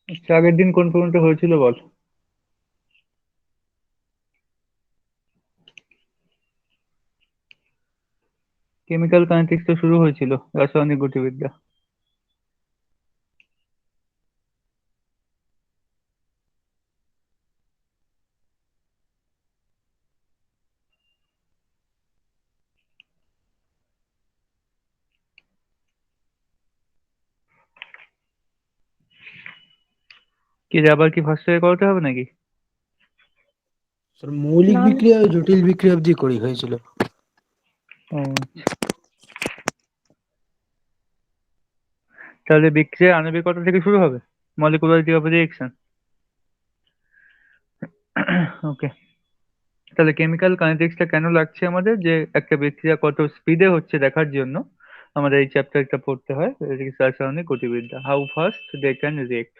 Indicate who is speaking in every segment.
Speaker 1: আচ্ছা, আগের দিন কোন পর্যন্ত হয়েছিল বল। কেমিক্যাল কাইনেটিক্স তো শুরু হয়েছিল, রাসায়নিক গতিবিদ্যা। কি রে, আবার কি ফার্স্ট থেকে করাতে হবে নাকি?
Speaker 2: তোর মৌলিক
Speaker 3: না না,
Speaker 2: বিক্রিয়া ও জটিল বিক্রিয়া অব্দি করি হয়েছিল।
Speaker 1: ও আচ্ছা। তাহলে বিক্রিয়া আণবিকতা থেকে শুরু হবে, মলিকুলারিটি অফ রিয়েকশন। ওকে। তাহলে কেমিক্যাল কাইনেটিক্সটা কেন লাগছে আমাদের, যে একটা বিক্রিয়া কত স্পিডে হচ্ছে দেখার জন্য আমাদের এই চ্যাপ্টারটা পড়তে হয়। রাসায়নিক গতিবিদ্যা, how fast they can react.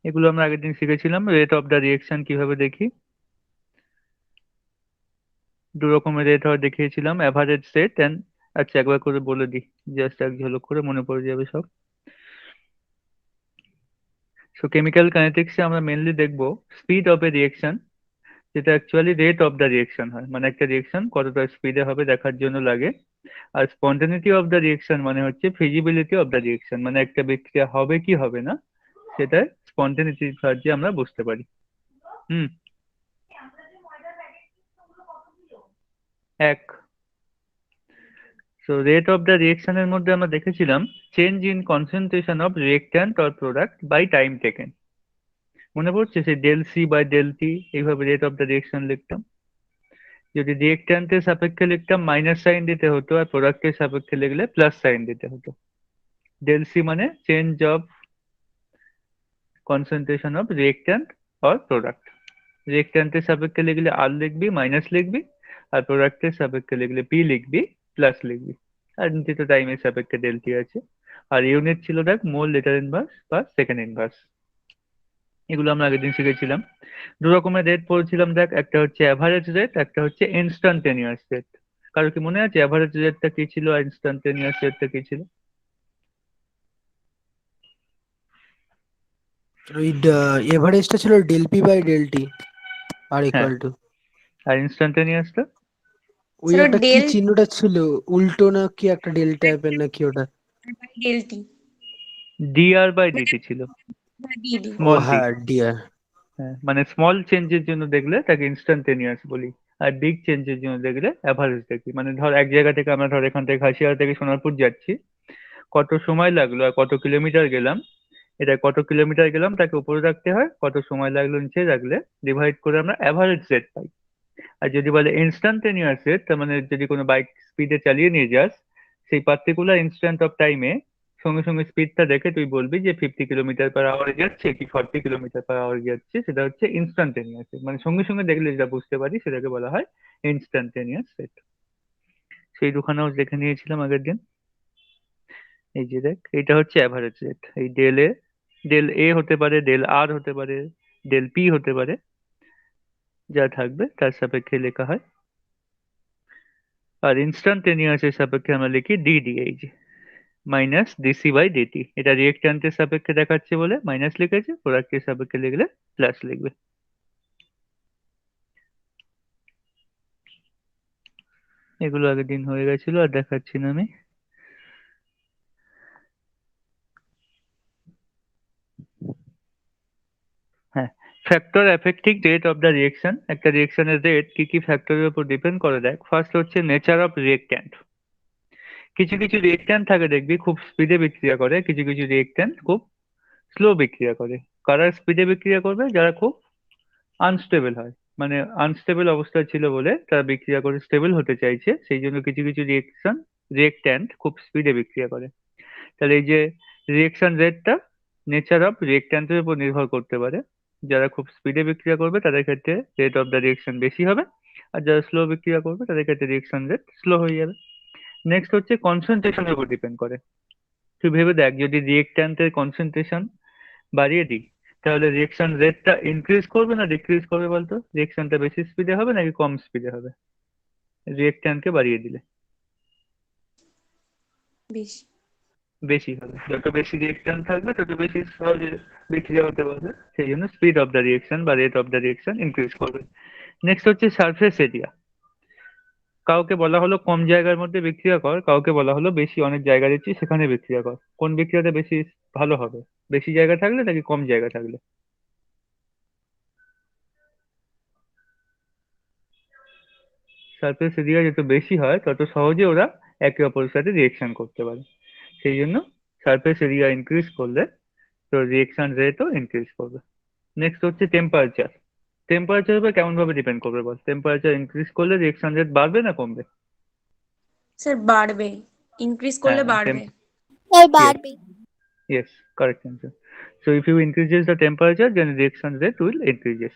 Speaker 1: এগুলো আমরা আগের দিন শিখেছিলাম। রেট অফ দ্য রিয়েকশন কিভাবে দেখি, দু রকমের রেট হয় দেখিয়েছিলাম, অ্যাভারেজ রেট অ্যান্ড, আচ্ছা একবার করে বলে দিই, জাস্ট এক ঝলক করে মনে পড়ে যাবে সব। সো কেমিক্যাল কাইনেটিক্সে আমরা মেনলি দেখবো স্পিড অফ এ রিয়েকশন, যেটা actually rate of the reaction হয়, মানে একটা রিয়েকশন কতটা স্পিডে হবে দেখার জন্য লাগে। আর স্পন্টানিটি অফ দ্য রিয়েকশন মানে হচ্ছে ফিজিবিলিটি অফ দ্য রিয়েকশন, মানে একটা বিক্রিয়া হবে কি হবে না সেটা স্পন্টানিটির সাহায্যে আমরা বুঝতে পারি। হুম। এক। সো রেট অফ দ্য রিয়েকশনের মধ্যে আমরা দেখেছিলাম change in concentration of reactant or product by time taken. মনে পড়ছে সেই del C by del T, এইভাবে রেট অফ দ্য রিয়েকশন লিখতাম। যদি রিয়েক্ট্যান্টের সাপেক্ষে লিখতাম মাইনাস সাইন দিতে হতো, আর প্রোডাক্টের সাপেক্ষে লিখলে প্লাস সাইন দিতে হতো। ডেল সি মানে change of concentration of reactant or product. রিয়েক্ট্যান্টের সাপেক্ষে লিখলে আর লিখবি, মাইনাস লিখবি, আর প্রোডাক্টের সাপেক্ষে লিখলে পি লিখবি, প্লাস লিখবি। আর নিচে তো টাইমের সাপেক্ষে ডেলটি আছে। আর ইউনিট ছিল দেখ মোল, লিটার ইনভার্স বা সেকেন্ড ইনভার্স। এগুলো আমরা আগের দিন শিখেছিলাম। দু রকমের রেট পড়েছিলাম দেখ, একটা হচ্ছে অ্যাভারেজ রেট, একটা হচ্ছে ইনস্টান্টেনিয়াস রেট। কারো কি মনে আছে অ্যাভারেজ রেটটা কি ছিল আর ইনস্টান্টেনিয়াস রেটটা কি ছিল?
Speaker 2: তোর ওই এভারেজটা ছিল del P by del T আর
Speaker 1: হ্যাঁ।
Speaker 2: ইকুয়াল টু,
Speaker 1: আর ইনস্টান্টেনিয়াসটা
Speaker 2: ওই
Speaker 3: ছিল
Speaker 2: একটা কি
Speaker 3: ডেল
Speaker 2: চিহ্নটা ছিল, উল্টো না কি একটা ডেল টাইপের না কি ওটা।
Speaker 3: By del T,
Speaker 1: D R by DT ছিল,
Speaker 3: ডিডি।
Speaker 2: ও
Speaker 1: স্মল ডি।
Speaker 2: হ্যাঁ, ডিয়ার।
Speaker 1: হ্যাঁ, মানে স্মল চেঞ্জের জন্য দেখলে তাকে ইনস্টান্টেনিয়াস বলি, আর বিগ চেঞ্জের জন্য দেখলে অ্যাভারেজ দেখি। মানে ধর এক জায়গা থেকে আমরা, ধর এখান থেকে ঘাসিয়ারা থেকে সোনারপুর যাচ্ছি, কত সময় লাগলো আর কত কিলোমিটার গেলাম, এটা কত কিলোমিটার গেলাম তাকে উপরে রাখতে হয়, কত সময় লাগলো নিচে রাখলে ডিভাইড করে আমরা অ্যাভারেজ রেট পাই। আর যদি বলে ইনস্টান্টেনিয়াস রেট, তার মানে যদি কোনো বাইক স্পিডে চালিয়ে নিয়ে যাস, সেই পার্টিকুলার ইনস্ট্যান্ট অফ টাইমে সঙ্গে সঙ্গে স্পিডটা দেখে তুই বলবি যে 50 কিলোমিটার পার আওয়ারে যাচ্ছে কি 40 কিলোমিটার পার আওয়ারে যাচ্ছে, সেটা হচ্ছে ইনস্টান্টেনিয়াস রেট। মানে সঙ্গে সঙ্গে দেখলে যেটা বুঝতে পারি সেটাকে বলা হয় ইনস্টান্টেনিয়াস রেট। সেই দুখানেও দেখে নিয়েছিলাম আগের দিন। এই যে দেখ, এটা হচ্ছে অ্যাভারেজ রেট। এই ডেল এ, ডেল এ হতে পারে, ডেল আর হতে পারে, ডেল পি হতে পারে, যা থাকবে তার সাপেক্ষে লেখা হয়। আর ইনস্টান্টেনিয়াস এর সাপেক্ষে আমরা লিখি ডিডি, এই যে মাইনাস ডিসি বাই ডিটি। এটা রিয়েক্ট্যান্টের সাপেক্ষে দেখাচ্ছে বলে মাইনাস লিখেছে, প্রোডাক্টের সাপেক্ষে লিখলে প্লাস লিখবে। এগুলো আগের দিন হয়ে গেছিল, আর দেখাচ্ছি না আমি। হ্যাঁ, factor affecting rate of the reaction. একটা রিয়েকশনের রেট কি কি ফ্যাক্টরের উপর ডিপেন্ড করে দেখ। ফার্স্ট হচ্ছে নেচার অফ রিয়েক্ট্যান্ট। কিছু কিছু রিয়েক্ট্যান্ট থাকে দেখবি খুব স্পিডে বিক্রিয়া করে, কিছু কিছু রিয়েক্ট্যান্ট খুব স্লো বিক্রিয়া করে। কারা স্পিডে বিক্রিয়া করবে? যারা খুব আনস্টেবল হয়, মানে আনস্টেবল অবস্থায় ছিল বলে তারা বিক্রিয়া করে স্টেবল হতে চাইছে, সেই জন্য কিছু কিছু রিয়েক্ট্যান্ট খুব স্পিডে বিক্রিয়া করে। তাহলে এই যে রিয়েকশন রেটটা নেচার অফ রিয়েক্ট্যান্টের উপর নির্ভর করতে পারে। যারা খুব স্পিডে বিক্রিয়া করবে তাদের ক্ষেত্রে রেট অফ দ্য রিয়েকশন বেশি হবে, আর যারা স্লো বিক্রিয়া করবে তাদের ক্ষেত্রে রিয়েকশন রেট স্লো হয়ে যাবে। নেক্সট হচ্ছে কনসেন্ট্রেশনের উপর ডিপেন্ড করে। তুই ভেবে দেখ, যদি রিয়েক্ট্যান্টের কনসেন্ট্রেশন বাড়িয়ে দিই, তাহলে রিয়েকশন রেটটা ইনক্রিজ করবে না ডিক্রিজ করবে বলতো? রিয়েকশনটা বেশি স্পিডে হবে নাকি কম স্পিডে হবে রিয়েক্ট্যান্টকে বাড়িয়ে দিলে?
Speaker 3: বেশি।
Speaker 1: বেশি হবে, যত বেশি রিয়েকশন থাকবে তত বেশি সহজে বিক্রিয়া হতে পারবে, সেই জন্য স্পিড অফ দ্য রিয়েকশন বা rate of the reaction increase করবে। নেক্সট হচ্ছে সারফেস এরিয়া। কাউকে বলা হলো কম জায়গার মধ্যে বিক্রিয়া কর, কাউকে বলা হলো বেশি অনেক জায়গা দিচ্ছি সেখানে বিক্রিয়া কর, কোন বিক্রিয়াটা বেশি ভালো হবে? বেশি জায়গা থাকলে নাকি কম জায়গা থাকলে? সারফেস এরিয়া যত বেশি হয় তত সহজে ওরা একে অপরের সাথে রিয়েকশন করতে পারে, সেই জন্য সারফেস এরিয়া ইনক্রিজ করলে তো রিয়েকশন রেটও ইনক্রিজ করবে। নেক্সট হচ্ছে টেম্পারেচার। টেম্পারেচার উপর কেমন ভাবে ডিপেন্ড করবে বল? টেম্পারেচার ইনক্রিজ করলে রিয়েকশন রেট বাড়বে না কমবে?
Speaker 3: স্যার বাড়বে, ইনক্রিজ করলে
Speaker 1: হ্যাঁ,
Speaker 3: বাড়বে।
Speaker 4: স্যার
Speaker 1: yes,
Speaker 4: বাড়বে।
Speaker 1: yes, correct answer. So if you increases the temperature, then reaction rate will increases.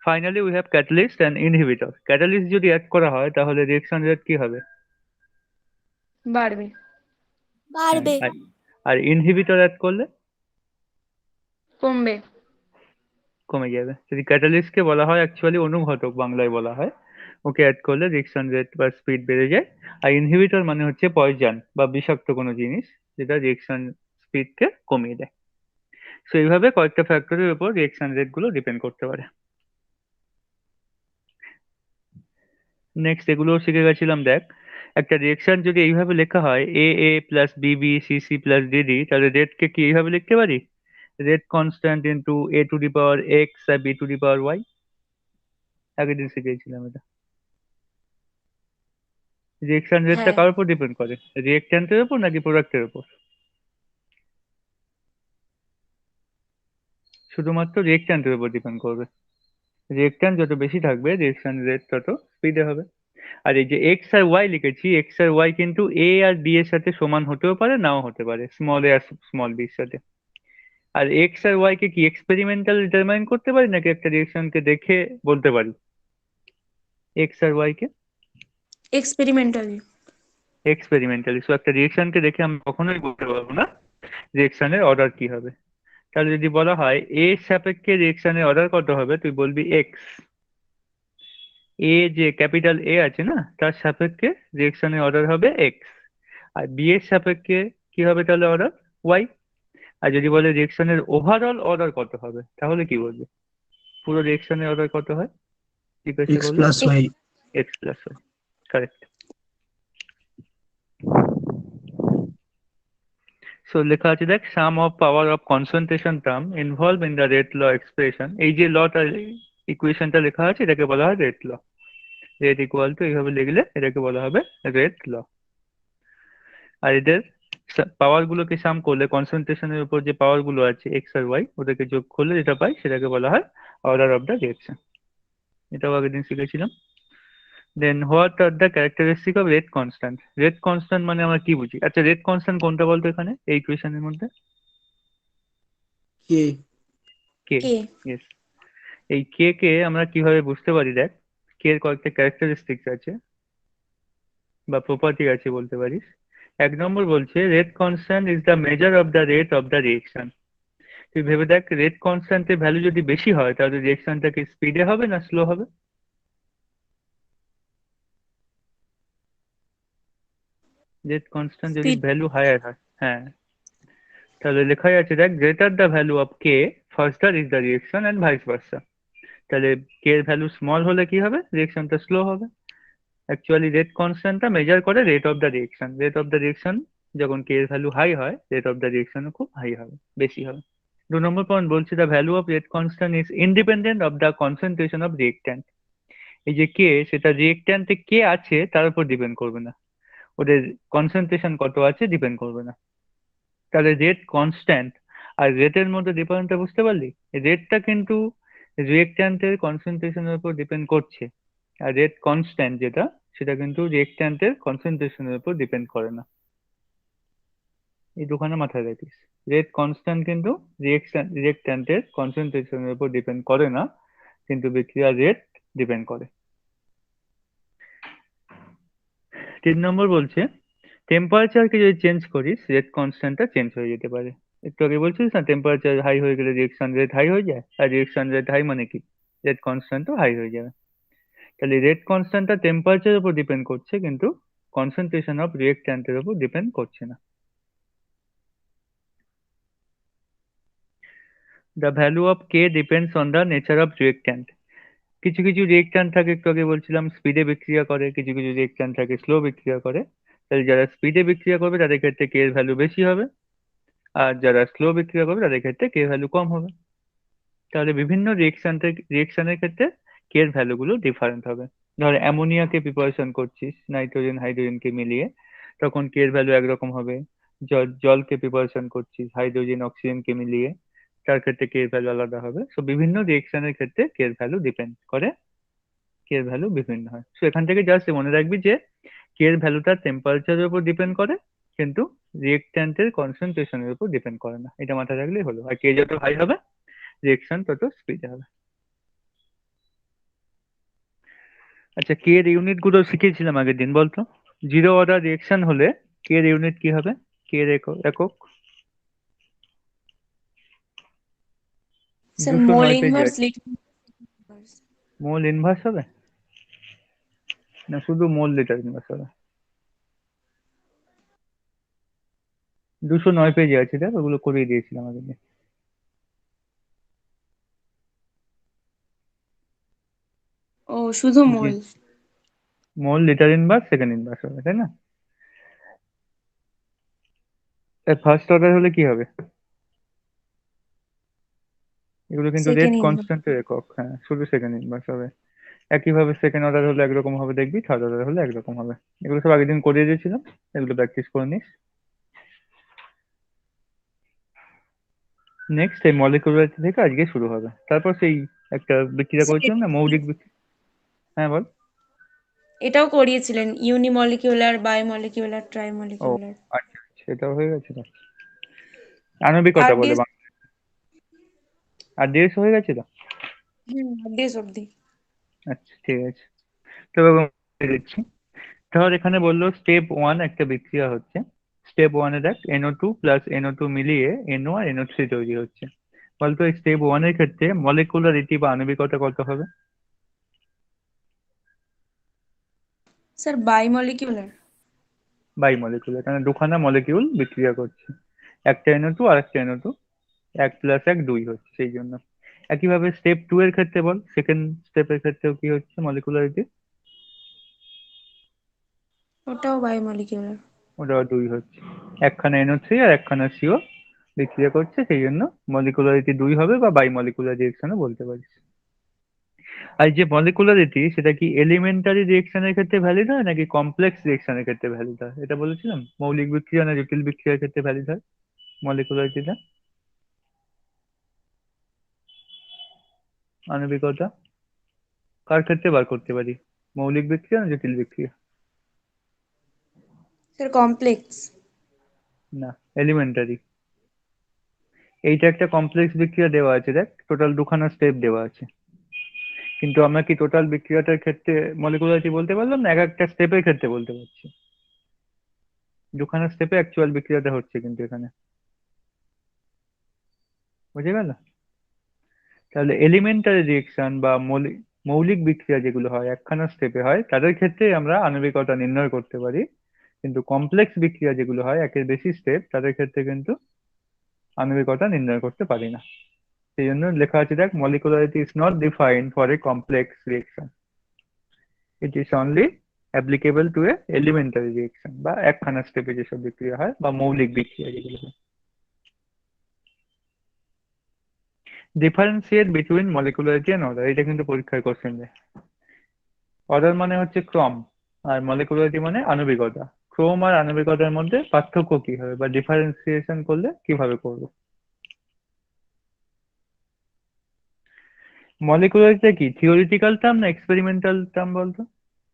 Speaker 1: Finally, we have catalyst and inhibitor. Catalyst যদি অ্যাড করা হয় তাহলে রিয়েকশন রেট কি হবে?
Speaker 3: বাড়বে।
Speaker 4: বাড়বে।
Speaker 1: আর আর ইনহিবিটর অ্যাড করলে
Speaker 3: কমবে।
Speaker 1: কমে যাবে। যদি ক্যাটালিস্টকে বলা হয় অ্যাকচুয়ালি অনুঘটক বাংলায় বলা হয়, ওকে অ্যাড করলে রিয়েকশন রেট বা স্পিড বেড়ে যায়। আর ইনহিবিটর মানে হচ্ছে পয়জন বা বিষাক্ত কোনো জিনিস যেটা রিয়েকশন স্পিডকে কমিয়ে দেয়। সো এইভাবে কয়েকটা ফ্যাক্টরের উপর রিয়েকশন রেট গুলো ডিপেন্ড করতে পারে। নেক্সট এগুলো শিখে গেছিলাম। দেখ, একটা রিয়েকশন যদি এইভাবে লেখা হয় A A plus B B C C plus D D, তাহলে রেটকে কি এইভাবে লিখতে পারি? Rate constant into A to the power X আর B to the power Y. আগের দিন শিখেছিলাম এটা। রিয়েকশন রেটটা
Speaker 3: হ্যাঁ।
Speaker 1: কার উপর ডিপেন্ড করে? রিয়েক্ট্যান্টের উপর নাকি প্রোডাক্টের উপর? শুধুমাত্র রিয়েক্ট্যান্টের উপর ডিপেন্ড করবে। রিয়েক্ট্যান্ট যত বেশি থাকবে রিয়েকশন রেট তত স্পিডে হবে। আর এই যে এক্স আর ওয়াই লিখেছি, এক্স আর ওয়াই কিন্তু এ আর বি এর সাথে সমান হতেও পারে নাও হতে পারে, স্মল এ আর স্মল বি এর সাথে। আর এক্স আর ওয়াই কে কি এক্সপেরিমেন্টাল ডিটারমাইন করতে পারি নাকি একটা রিয়েকশনকে দেখে বলতে পারি এক্স আর ওয়াই কে?
Speaker 3: এক্সপেরিমেন্টালি।
Speaker 1: এক্সপেরিমেন্টালি। সো একটা রিয়েকশনকে দেখে আমি কখনোই বলতে পারবো না রিয়েকশনের অর্ডার কি হবে। তাহলে যদি বলা হয় এ সাপেক্ষে রিয়েকশনের অর্ডার কত হবে, তুই বলবি এক্স। এ যে ক্যাপিটাল এ আছে না, তার সাপেক্ষে রিয়েকশনের অর্ডার হবে এক্স। আর বি এর সাপেক্ষে কি হবে তাহলে অর্ডার? ওয়াই। আর যদি বলে রিয়েকশনের ওভারঅল অর্ডার কত হবে, তাহলে কি বলবে? পুরো রিয়েকশনের অর্ডার কত হয় জিজ্ঞাসা
Speaker 2: এক্স
Speaker 1: করলে?
Speaker 2: Plus Y.
Speaker 1: X plus Y, correct. So লেখা আছে দেখ, sum of power of concentration term involve in the rate law expression. এই যে লটা ইকুয়েশনটা লেখা আছে এটাকে বলা হয় rate law. Rate equal to এইভাবে লিখলে এটাকে বলা হবে রেট ল। আর এদের পাওয়ার গুলোকে সাম করলে কনসেন্ট্রেশনের উপর যে পাওয়ার গুলো আছে এক্স আর ওয়াই ওদেরকে যোগ করলে যেটা পাই সেটাকে বলা হয় অর্ডার অফ দ্য রিয়েকশন। এটাও আগের দিন শিখেছিলাম। Then what are the characteristic of rate constant. Rate constant মানে আমরা কি বুঝি? আচ্ছা, রেট কনস্ট্যান্ট কোনটা বলতো এখানে এই ইকুয়েশনের মধ্যে?
Speaker 2: কে
Speaker 1: কে।
Speaker 3: কে।
Speaker 1: ইয়েস। এই কে কে আমরা কিভাবে বুঝতে পারি? দেখ, কে এর কয়েকটা ক্যারেক্টারিস্টিক্স আছে বা প্রপার্টি আছে বলতে পারিস। এক নম্বর বলছে rate constant is the measure of the rate of the reaction. তুই ভেবে দেখ, রেট কনস্ট্যান্টের ভ্যালু যদি বেশি হয় তাহলে রিয়েকশনটা কি স্পিডে হবে না স্লো হবে? রেট কনস্ট্যান্ট যদি
Speaker 3: স্পিড।
Speaker 1: ভ্যালু হায়ার হয়, হ্যাঁ, তাহলে লেখাই আছে দেখ, greater the value of K ফাস্টার is the reaction and vice versa. তাহলে কে এর ভ্যালু স্মল হলে কি হবে? রিয়েকশনটা স্লো হবে। অ্যাকচুয়ালি রেট কনস্ট্যান্টটা মেজার করে rate of the reaction. Rate of the reaction যখন কে এর ভ্যালু হাই হয় রেট অফ দ্য রিয়েকশনও খুব হাই হবে, বেশি হবে। 2 নম্বর পয়েন্ট বলছে the value of rate constant is independent of the concentration of reactant. এই যে কে, সেটা রিয়েক্ট্যান্টে কে আছে তার উপর ডিপেন্ড করবে না, ওদের কনসেন্ট্রেশন কত আছে ডিপেন্ড করবে না। তাহলে রেট কনস্ট্যান্ট আর রেটের মধ্যে ডিফারেন্সটা বুঝতে পারলি? রেটটা কিন্তু রিয়েক্ট্যান্টের কনসেন্ট্রেশনের উপর ডিপেন্ড করছে, আর রেট কনস্ট্যান্ট যেটা সেটা কিন্তু রিয়েক্ট্যান্টের কনসেন্ট্রেশনের উপর ডিপেন্ড করে না। এই দুখানে মাথায় রাখিস। রেট কনস্ট্যান্ট কিন্তু রিয়েক্ট্যান্টের কনসেন্ট্রেশনের উপর ডিপেন্ড করে না, কিন্তু বিক্রিয়ার রেট ডিপেন্ড করে। 3 নম্বর বলছে টেম্পারেচারকে যদি চেঞ্জ করিস রেট কনস্ট্যান্টটা চেঞ্জ হয়ে যেতে পারে। একটু আগে বলছিস না টেম্পারেচার হাই হয়ে গেলে রিয়েকশন রেট হাই হয়ে যায়, আর রিয়েকশন রেট হাই মানে কি রেট কনস্ট্যান্টও হাই হয়ে যাবে। তাহলে রেট কনস্ট্যান্টটা টেম্পারেচারের উপর ডিপেন্ড করছে কিন্তু কনসেন্ট্রেশন অফ রিয়েক্ট্যান্টের উপর ডিপেন্ড করছে না। The value of K depends on the nature of reactant. কিছু কিছু রিয়েক্ট্যান্ট থাকে, একটু আগে বলছিলাম স্পিডে বিক্রিয়া করে, কিছু কিছু রিয়েক্ট্যান্ট থাকে স্লো বিক্রিয়া করে। তাহলে যারা স্পিডে বিক্রিয়া করবে তাদের ক্ষেত্রে কে এর ভ্যালু বেশি হবে, আর যারা স্লো বিক্রিয়া করবে তাদের ক্ষেত্রে কে এর ভ্যালু কম হবে। তাহলে বিভিন্ন রিয়েকশনের ক্ষেত্রে কে এর ভ্যালু গুলো ডিফারেন্ট হবে। ধর অ্যামোনিয়াকে প্রিপারেশন করছিস নাইট্রোজেন হাইড্রোজেনকে মিলিয়ে, তখন কে এর ভ্যালু একরকম হবে। জলকে প্রিপারেশন করছিস হাইড্রোজেন অক্সিজেনকে মিলিয়ে, তার ক্ষেত্রে কে এর ভ্যালু আলাদা হবে। সো বিভিন্ন রিয়েকশনের ক্ষেত্রে কে এর ভ্যালু ডিপেন্ড করে, কে এর ভ্যালু বিভিন্ন হয়। সো এখান থেকে জাস্ট মনে রাখবি যে কে এর ভ্যালুটা টেম্পারেচারের উপর ডিপেন্ড করে, কিন্তু রিয়েক্ট্যান্টের কনসেন্ট্রেশনের উপর ডিপেন্ড করে না। এটা মাথায় রাখলেই হলো। আর কে যত হাই হবে রিয়েকশন তত স্পিডে হবে। আচ্ছা, কে এর ইউনিট গুলো শিখিয়েছিলাম আগের দিন, বলতো? জিরো অর্ডার রিয়েকশন হলে কে এর ইউনিট কি হবে? কে এর একক
Speaker 3: স্যার
Speaker 1: 209
Speaker 3: মোল
Speaker 1: পেজে
Speaker 3: ইনভার্স
Speaker 1: আছে।
Speaker 3: লিটার।
Speaker 1: মোল ইনভার্স হবে না শুধু মোল লিটার ইনভার্স হবে? 209 পেজে আছে, দেখ ওগুলো করিয়ে দিয়েছিলাম আগের দিন।
Speaker 3: ও শুধু
Speaker 1: জি,
Speaker 3: mole.
Speaker 1: Mole litre inverse second inverse হবে, তাই না? ফার্স্ট অর্ডার হলে কি হবে? এগুলো কিন্তু রেট
Speaker 3: সেকেন্ড ইনভার্স।
Speaker 1: কনস্ট্যান্টের একক, হ্যাঁ শুধু সেকেন্ড ইনভার্স হবে। একইভাবে সেকেন্ড অর্ডার হলে একরকম হবে দেখবি, থার্ড অর্ডার হলে একরকম হবে। এগুলো সব আগের দিন করিয়ে দিয়েছিলাম, এগুলো প্র্যাকটিস করে নিস। নেক্সট এই মলিকুলারিটি থেকে আজকে শুরু হবে, তারপর সেই একটা বিক্রিয়া করেছিলাম না, মৌলিক বিক্রিয়া। হ্যাঁ বল।
Speaker 3: এটাও করিয়েছিলেন, ইউনিমলিকিউলার বায়োমলিকিউলার
Speaker 1: ও
Speaker 3: ট্রাইমলিকিউলার।
Speaker 1: আচ্ছা, সেটা হয়ে গেছে তো।
Speaker 3: আর
Speaker 1: আণবিকতা বলে
Speaker 3: ডিএস।
Speaker 1: বাংলা। আর ডিএস হয়ে গেছে তো।
Speaker 3: ডিএস অব্দি।
Speaker 1: আচ্ছা ঠিক আছে, তবে বলে দিচ্ছি। ধর এখানে বললো স্টেপ ওয়ান একটা বিক্রিয়া হচ্ছে। স্টেপ ওয়ানে দেখ NO2 প্লাস NO2 মিলিয়ে NO আর NO3 তৈরি হচ্ছে। বলতো এই স্টেপ ওয়ানের ক্ষেত্রে মলিকুলারিটি বা আণবিকতা কত হবে?
Speaker 3: স্যার বায়োমলিকিউলার।
Speaker 1: বাই মলিকুলার, কারণ দুখানা মলিকিউল বিক্রিয়া করছে, একটা NO2 আর একটা NO2, 1 + 1 2 হচ্ছে সেই জন্য। একইভাবে স্টেপ টু এর ক্ষেত্রে বল, সেকেন্ড স্টেপের ক্ষেত্রেও কি হচ্ছে মলিকুলারিটি?
Speaker 3: ওটাও বায়োমলিকিউলার।
Speaker 1: ওটা 2 হচ্ছে, একখানা NO3 আর একখানা CO বিক্রিয়া করছে, সেই জন্য মলিকুলারিটি 2 হবে, বা বাই মলিকুলার রিয়েকশনও বলতে পারিস। আর যে মলিকুলারিটি সেটা কি এলিমেন্টারি রিয়েকশনের ক্ষেত্রে ভ্যালিড হয় নাকি কমপ্লেক্স রিয়েকশনের ক্ষেত্রে ভ্যালিড হয়? এটা বলেছিলাম, মৌলিক বিক্রিয়া না জটিল বিক্রিয়ার ক্ষেত্রে ভ্যালিড হয় মলিকুলারিটিটা, আণবিকতা কার ক্ষেত্রে বার করতে পারি? মৌলিক বিক্রিয়া না জটিল বিক্রিয়া?
Speaker 3: Sir complex.
Speaker 1: না, এলিমেন্টারি। এইটা একটা কমপ্লেক্স বিক্রিয়া দেওয়া আছে, দেখ টোটাল দুখানা স্টেপ দেওয়া আছে, কিন্তু আমরা কি টোটাল বিক্রিয়াটার ক্ষেত্রে মলিকুলারিটি বলতে পারলাম না, এক একটা স্টেপের ক্ষেত্রে বলতে পারছি। দুখানা স্টেপে অ্যাকচুয়াল বিক্রিয়াটা হচ্ছে কিন্তু এখানে, বুঝে গেল? তাহলে এলিমেন্টারি রিয়েকশন বা মৌলিক বিক্রিয়া যেগুলো হয় একখানা স্টেপে হয়, তাদের ক্ষেত্রে আমরা আণবিকতা নির্ণয় করতে পারি। কিন্তু কমপ্লেক্স বিক্রিয়া যেগুলো হয় একের বেশি স্টেপ, তাদের ক্ষেত্রে কিন্তু আণবিকতা নির্ণয় করতে পারি না। সেই জন্য লেখা আছে দেখ, molecularity is not defined for a complex reaction, it is only applicable to a elementary reaction, বা একখানা স্টেপে যেসব বিক্রিয়া হয় বা মৌলিক বিক্রিয়া যেগুলো হয়। ডিফারেন্সিয়েট বিটুইন মলিকুলারিটি এন্ড অর্ডার, এটা কিন্তু পরীক্ষায় কোশ্চেন দেয়। অর্ডার মানে হচ্ছে ক্রম, আর মলিকুলারিটি মানে আণবিকতা। ক্রম আর আণবিকতার মধ্যে পার্থক্য কি হবে, বা ডিফারেন্সিয়েশন করলে কিভাবে করবো? মলিকুলারিটি কি থিওরিটিক্যাল টার্ম না এক্সপেরিমেন্টাল টার্ম বলতো?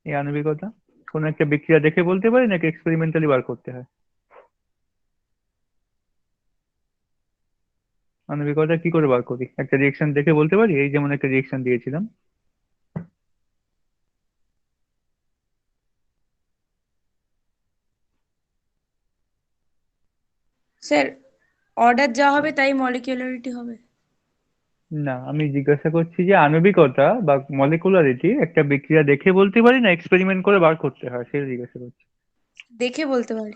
Speaker 1: এই আণবিকতা কোন একটা বিক্রিয়া দেখে বলতে পারি নাকি এক্সপেরিমেন্টালি বার করতে হয়? আণবিকতা কি করে বার করি? একটা রিয়েকশন দেখে বলতে পারি, এই যেমন একটা রিয়েকশন দিয়েছিলাম।
Speaker 3: স্যার অর্ডার যা হবে তাই মলিকিউলারিটি হবে।
Speaker 1: না, আমি জিজ্ঞাসা করছি যে আণবিকতা বা মলিকুলারিটি একটা বিক্রিয়া দেখে বলতে পারি না এক্সপেরিমেন্ট করে বার করতে হয়, সেটা জিজ্ঞাসা করছি।
Speaker 3: দেখে বলতে পারি।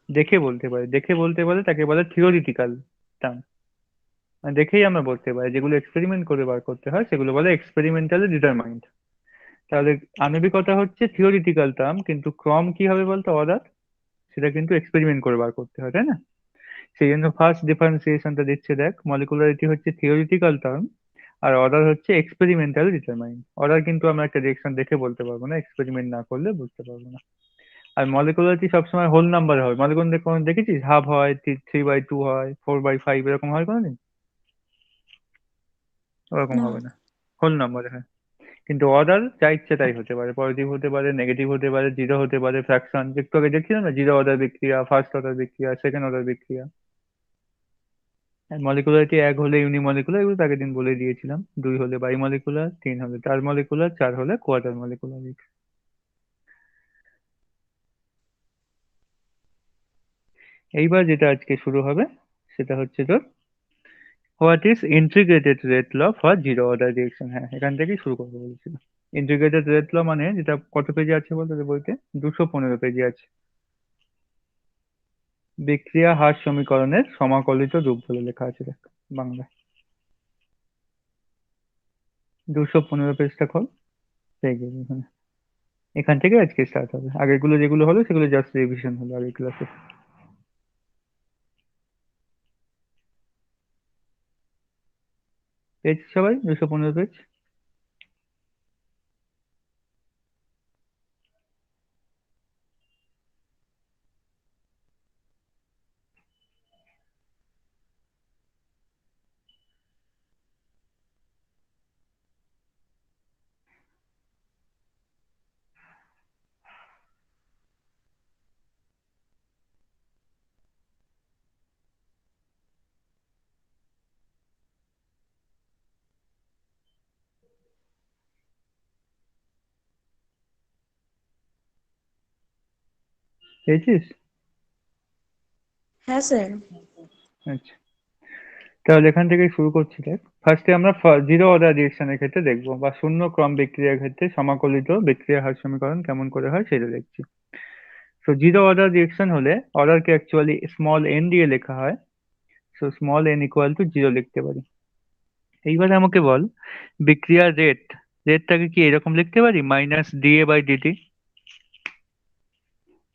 Speaker 1: দেখে বলতে পারে, দেখে বলতে পারে তাকে বলে থিওরিটিক্যাল টার্ম। মানে দেখেই আমরা বলতে পারি, যেগুলো এক্সপেরিমেন্ট করে বার করতে হয় সেগুলো বলে এক্সপেরিমেন্টালি ডিটারমাইন্ড। তাহলে আণবিকতা হচ্ছে থিওরিটিক্যাল টার্ম, কিন্তু ক্রম কি হবে বলতো, অর্ডার, সেটা কিন্তু এক্সপেরিমেন্ট করে বার করতে হয়, তাই না? সেই জন্য ফার্স্ট ডিফারেন্সিয়েশনটা দিচ্ছে, দেখ, মলিকুলারিটি হচ্ছে থিওরিটিক্যাল টার্ম আর অর্ডার হচ্ছে এক্সপেরিমেন্টাল ডিটারমাইন্ড। অর্ডার কিন্তু আমরা একটা রিয়েকশন দেখে বলতে পারবো না, এক্সপেরিমেন্ট না করলে বুঝতে পারবো না। আর মলিকুলারিটি সবসময় হোল নাম্বার হয়, মলিকুলার কোনো দেখেছিস হাফ হয়, 3/2 হয়, 4/5 এরকম হয় কোনোদিন? ওরকম
Speaker 3: না।
Speaker 1: হবে না, হোল নাম্বার হয়। কিন্তু অর্ডার যা ইচ্ছে তাই হতে পারে, পজিটিভ হতে পারে, নেগেটিভ হতে পারে, জিরো হতে পারে, ফ্র্যাকশন, একটু আগে দেখছিলাম না, জিরো অর্ডার বিক্রিয়া, ফার্স্ট অর্ডার বিক্রিয়া, সেকেন্ড অর্ডার বিক্রিয়া। মলিকুলারিটি 1 হলে ইউনিমলিকুলার, এগুলো তো আগের দিন বলে দিয়েছিলাম। 2 হলে বাইমলিকুলার, 3 হলে টারমলিকুলার, 4 হলে কোয়ার্টার মলিকুলার। এইবার যেটা আজকে শুরু হবে সেটা হচ্ছে তোর what is integrated rate law for zero order reaction. হ্যাঁ, এখান থেকেই শুরু করবো বলেছিল। ইন্টিগ্রেটেড রেট ল মানে, যেটা কত পেজে আছে বলতো তোদের বইতে? 215 পেজে আছে। বিক্রিয়া হ্রাস সমীকরণের সমাকলিত রূপ বলে লেখা আছে, দেখ বাংলায়। 215 পেজটা খোল, পেয়ে যাবি এখানে। এখান থেকে আজকে স্টার্ট হবে, আগেরগুলো যেগুলো হলো সেগুলো জাস্ট রিভিশন হলো আগের ক্লাসে। পেজ সবাই 215 পেজ। পেয়েছিস?
Speaker 3: হ্যাঁ স্যার।
Speaker 1: আচ্ছা, তাহলে এখান থেকে শুরু করছি। দেখ, ফার্স্টে আমরা জিরো অর্ডার রিয়েকশনের ক্ষেত্রে দেখবো, বা শূন্য ক্রম বিক্রিয়ার ক্ষেত্রে সমাকলিত বিক্রিয়া হার সমীকরণ কেমন করে হয় সেটা দেখছি। তো জিরো অর্ডার রিয়েকশন হলে অর্ডারকে অ্যাকচুয়ালি স্মল এন দিয়ে লেখা হয়। So small N equal to zero লিখতে পারি। এইবারে আমাকে বল, বিক্রিয়ার রেটটাকে কি এরকম লিখতে পারি, -dA/dt।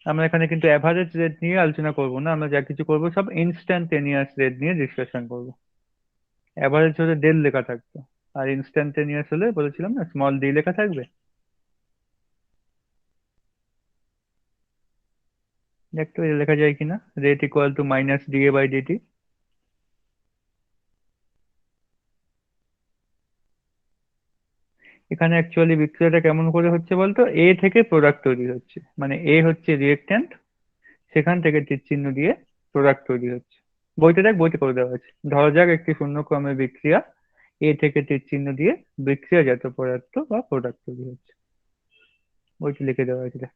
Speaker 1: আমরা এখানে কিন্তু অ্যাভারেজ রেট নিয়ে আলোচনা করব না, আমরা যা কিছু করব সব ইনস্ট্যান্টেনিয়াস রেট নিয়ে ডিসকাশন করব। অ্যাভারেজ হলে ডেল লেখা থাকতো, আর ইনস্ট্যান্টেনিয়াস হলে বলেছিলাম না স্মল ডি লেখা থাকবে। দেখতো এটা লেখা যায় কিনা, রেট ইকুয়াল টু -dA/dt। এখানে অ্যাকচুয়ালি বিক্রিয়াটা কেমন করে হচ্ছে বলতো, এ থেকে প্রোডাক্ট তৈরি হচ্ছে, মানে এ হচ্ছে রিয়েক্ট্যান্ট, সেখান থেকে তীর চিহ্ন দিয়ে প্রোডাক্ট তৈরি হচ্ছে। বইতে দেখ, বইতে করে দেওয়া আছে। ধরা যাক একটি শূন্য ক্রমের বিক্রিয়া, এ থেকে তীর চিহ্ন দিয়ে বিক্রিয়াজাত পদার্থ বা প্রোডাক্ট তৈরি হচ্ছে, বইতে লিখে দেওয়া আছে দেখ।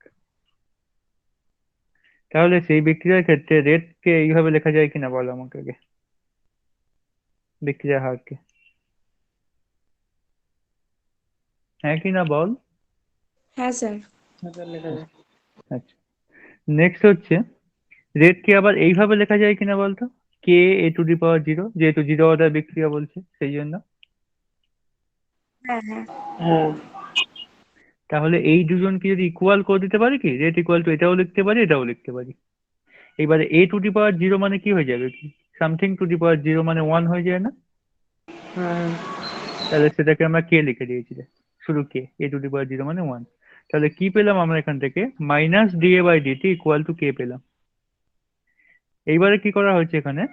Speaker 1: তাহলে সেই বিক্রিয়ার ক্ষেত্রে রেটকে এইভাবে লেখা যায় কিনা বলো আমাকে আগে, বিক্রিয়া হারকে। হ্যাঁ কি না বল।
Speaker 3: হ্যাঁ স্যার।
Speaker 1: আচ্ছা, নেক্সট হচ্ছে রেটকে আবার এইভাবে লেখা যায় কিনা বলতো, K(a⁻0), যেহেতু জিরো অর্ডার বিক্রিয়া বলছে সেই জন্য।
Speaker 3: হ্যাঁ হ্যাঁ।
Speaker 1: তাহলে এই দুজনকে যদি ইকুয়াল করে দিতে পারি, কি রেট ইকুয়াল টু এটাও লিখতে পারি এটাও লিখতে পারি। এবারে A⁻0 মানে কি হয়ে যাবে, কি সামথিং টু দি পাওয়ার 0 মানে 1 হয়ে যায় না? তাহলে সেটাকে আমরা কে লিখে দিয়েছি, দেখ, শুধু কে, A⁻0 মানে 1। তাহলে কি পেলাম আমরা এখান থেকে, -dA/dt ইকুয়াল টু কে পেলাম। এইবারে কি করা হয়েছে এখানে,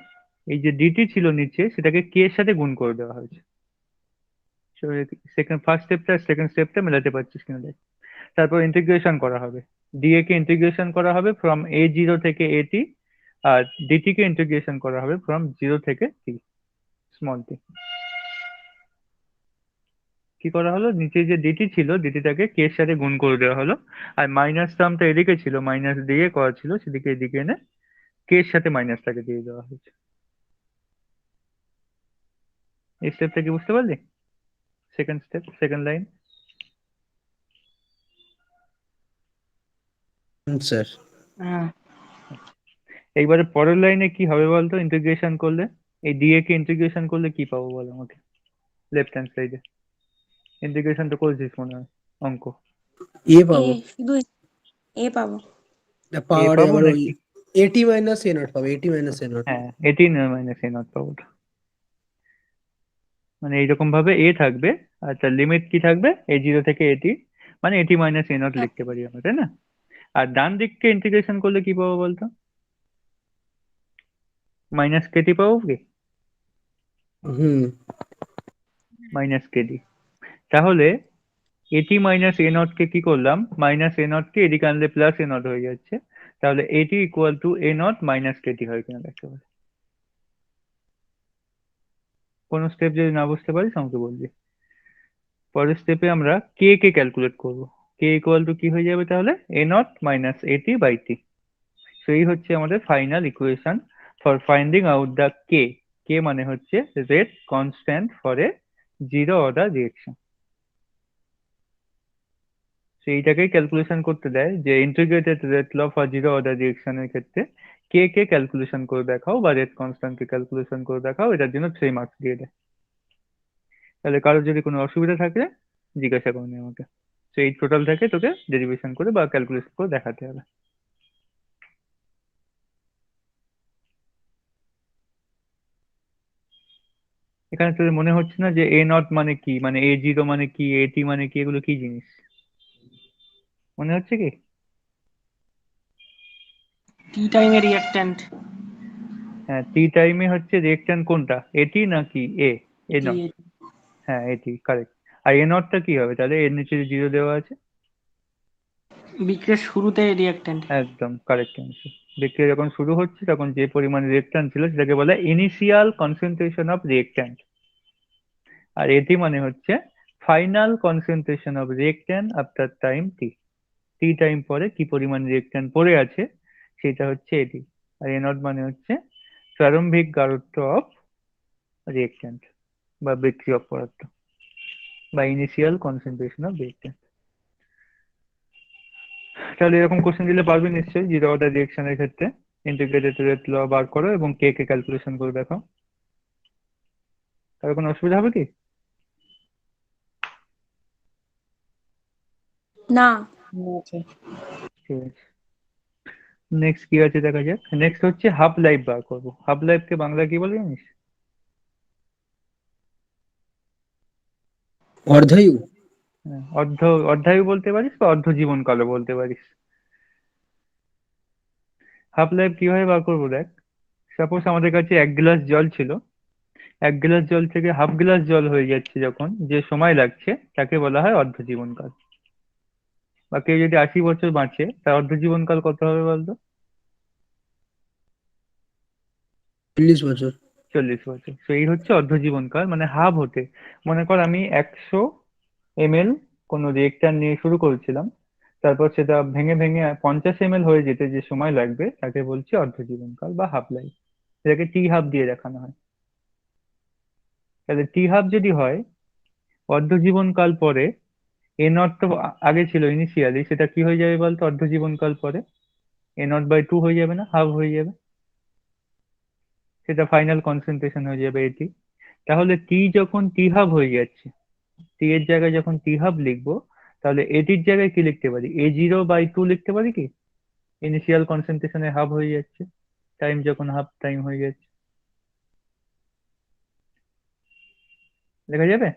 Speaker 1: এই যে ডিটি ছিল নিচে সেটাকে কে এর সাথে গুণ করে দেওয়া হয়েছে। সেকেন্ড ফার্স্ট স্টেপটা সেকেন্ড স্টেপটা মেলাতে পারছিস কিনা দেখ। তারপর ইন্টিগ্রেশন করা হবে, ডিএ কে ইন্টিগ্রেশন করা হবে ফ্রম A0 থেকে AT, আর ডিটি কে ইন্টিগ্রেশন করা হবে ফ্রম 0 থেকে টি, স্মল টি। কি করা হলো, নিচে যে ডিটি ছিল ডিটিটাকে কে এর সাথে গুণ করে দেওয়া হলো, আর মাইনাস টার্মটা এদিকে ছিল, মাইনাস দিয়ে করা ছিল, সেদিকে এদিকে এনে কে এর সাথে মাইনাসটাকে দিয়ে দেওয়া হয়েছে। এই স্টেপটা কি বুঝতে পারলি? Second step, second line.
Speaker 2: Sir.
Speaker 5: হ্যাঁ,
Speaker 1: এইবারে পরের লাইনে কি হবে বলতো ইন্টিগ্রেশন করলে? এই ডিএ কে ইন্টিগ্রেশন করলে কি পাবো বলো আমাকে? লেফট হ্যান্ড সাইডে ইন্টিগ্রেশন তো করেছিস মনে হয় অঙ্ক।
Speaker 2: এ
Speaker 3: এ
Speaker 2: পাবো,
Speaker 3: শুধু এ পাবো।
Speaker 1: এ
Speaker 2: পাওয়ারে
Speaker 1: পাবো
Speaker 2: আবার ওই
Speaker 1: নাকি?
Speaker 2: এটি মাইনাস এ নট পাবো, এটি মাইনাস এ নট।
Speaker 1: হ্যাঁ, এটি মাইনাস এ নট পাবো। মানে এইরকম ভাবে এ থাকবে, আর তার লিমিট কি থাকবে A0 থেকে এটি, মানে এটি মাইনাস এ নট
Speaker 3: হ্যাঁ,
Speaker 1: লিখতে পারি আমরা, তাই না? আর ডান দিককে ইন্টিগ্রেশন করলে কি পাবো বলতো? মাইনাস কেটি পাবো কি?
Speaker 2: হুম।
Speaker 1: Minus K D. তাহলে এটি মাইনাস এ নট কে কি করলাম, মাইনাস এ নট কে এদিকে আনলে প্লাস এ নট হয়ে যাচ্ছে। তাহলে এটি equal to A not minus KT হয় কিনা দেখতে পারি। কোনো স্টেপ যদি না বুঝতে পারিস আমাকে বলবি। পরের স্টেপে আমরা কে কে ক্যালকুলেট করব। কে ইকুয়াল টু কি হয়ে যাবে তাহলে? A not minus A T by T. তো এই হচ্ছে আমাদের final equation for finding out the K. K মানে হচ্ছে rate constant for a zero order reaction. সেইটাকেই ক্যালকুলেশন করতে দেয় যে integrated rate law for zero order রিয়েকশনের ক্ষেত্রে কে কে ক্যালকুলেশন করে দেখাও বা রেট কনস্ট্যান্ট কে ক্যালকুলেশন করে দেখাও, এটার জন্য 3 মার্কস দিয়ে দেয়। তাহলে কারোর যদি কোনো অসুবিধা থাকে জিজ্ঞাসা করুন আমাকে। তো এই টোটাল থেকে তোকে ডেরিভেশন করে বা ক্যালকুলেশন করে দেখাতে হবে। এখানে তোদের মনে হচ্ছে না যে এ নট মানে কি, মানে A0 মানে কি, এটি মানে কি, এগুলো কি জিনিস মনে হচ্ছে কি?
Speaker 5: টি টাইমে রিঅ্যাক্ট্যান্ট।
Speaker 1: হ্যাঁ, টি টাইমে হচ্ছে রিয়েকশন কোনটা, এটি নাকি এ? এ
Speaker 5: এটি
Speaker 1: নট। হ্যাঁ, এটি কারেক্ট। আর এ নটটা কি হবে তাহলে? এর নিচে জিরো দেওয়া আছে।
Speaker 5: বিক্রিয়ার শুরুতে রিঅ্যাক্ট্যান্ট।
Speaker 1: একদম কারেক্ট অ্যান্সার। বিক্রিয়া যখন শুরু হচ্ছে তখন যে পরিমাণ রিয়েক্ট্যান্ট ছিল সেটাকে বলে ইনিশিয়াল কনসেন্ট্রেশন অফ রিয়েক্ট্যান্ট। আর এটি মানে হচ্ছে final concentration of reactant after time T. T time পরে কি পরিমাণ রিয়েক্ট্যান্ট পড়ে আছে সেটা হচ্ছে এটি। আর এ নট মানে হচ্ছে প্রারম্ভিক গাঢ়ত্ব অফ রিয়েক্ট্যান্ট বা বিক্রিয়ক পদার্থ বা ইনিশিয়াল কনসেন্ট্রেশন অফ রিয়েক্ট্যান্ট। তাহলে এরকম কোশ্চেন দিলে পারবে নিশ্চয়ই জিরো অর্ডার রিয়েকশনের ক্ষেত্রে ইন্টিগ্রেটেড রেট ল বার করো এবং কে কে ক্যালকুলেশন করে দেখো। তাহলে কোনো অসুবিধা হবে কি?
Speaker 3: না।
Speaker 5: আছে।
Speaker 1: ঠিক আছে, নেক্সট কি আছে দেখা যাক। নেক্সট হচ্ছে হাফ লাইফ বার করবো। হাফ লাইফকে বাংলা কি বলে জানিস?
Speaker 2: অর্ধায়ু।
Speaker 1: হ্যাঁ, অর্ধায়ু বলতে পারিস বা অর্ধ জীবন কালও বলতে পারিস। হাফ লাইফ কিভাবে বার করবো দেখ। সাপোজ আমাদের কাছে 1 গ্লাস জল ছিল, 1 গ্লাস জল থেকে হাফ গ্লাস জল হয়ে যাচ্ছে যখন, যে সময় লাগছে তাকে বলা হয় অর্ধ জীবনকাল। বা কেউ যদি 80 বছর বাঁচে তার অর্ধ জীবনকাল কত হবে বলতো?
Speaker 2: 40 বছর।
Speaker 1: 40 বছর। তো এই হচ্ছে অর্ধ জীবনকাল, মানে হাফ হতে। মনে কর আমি 100 ml কোনো রিয়েক্টর নিয়ে শুরু করেছিলাম, তারপর সেটা ভেঙে ভেঙে 50 ml হয়ে যেতে যে সময় লাগবে তাকে বলছি অর্ধ জীবনকাল বা হাফ লাইফ। এটাকে টি হাফ দিয়ে দেখানো হয়। তাহলে টি হাফ যদি হয় অর্ধ জীবনকাল পরে, এ নট তো আগে ছিল ইনিশিয়ালি, সেটা কি হয়ে যাবে বলতো অর্ধ জীবনকাল পরে? A0/2 হয়ে যাবে না, হাফ হয়ে যাবে। সেটা ফাইনাল কনসেন্ট্রেশন হয়ে যাবে এটি। তাহলে টি যখন টি হাফ হয়ে যাচ্ছে, টি এর জায়গায় যখন টি হাফ লিখবো, তাহলে এটির জায়গায় কি লিখতে পারি? A0/2 লিখতে পারি কি? ইনিশিয়াল কনসেন্ট্রেশনে হাফ হয়ে যাচ্ছে, টাইম যখন হাফ টাইম হয়ে যাচ্ছে, লেখা যাবে।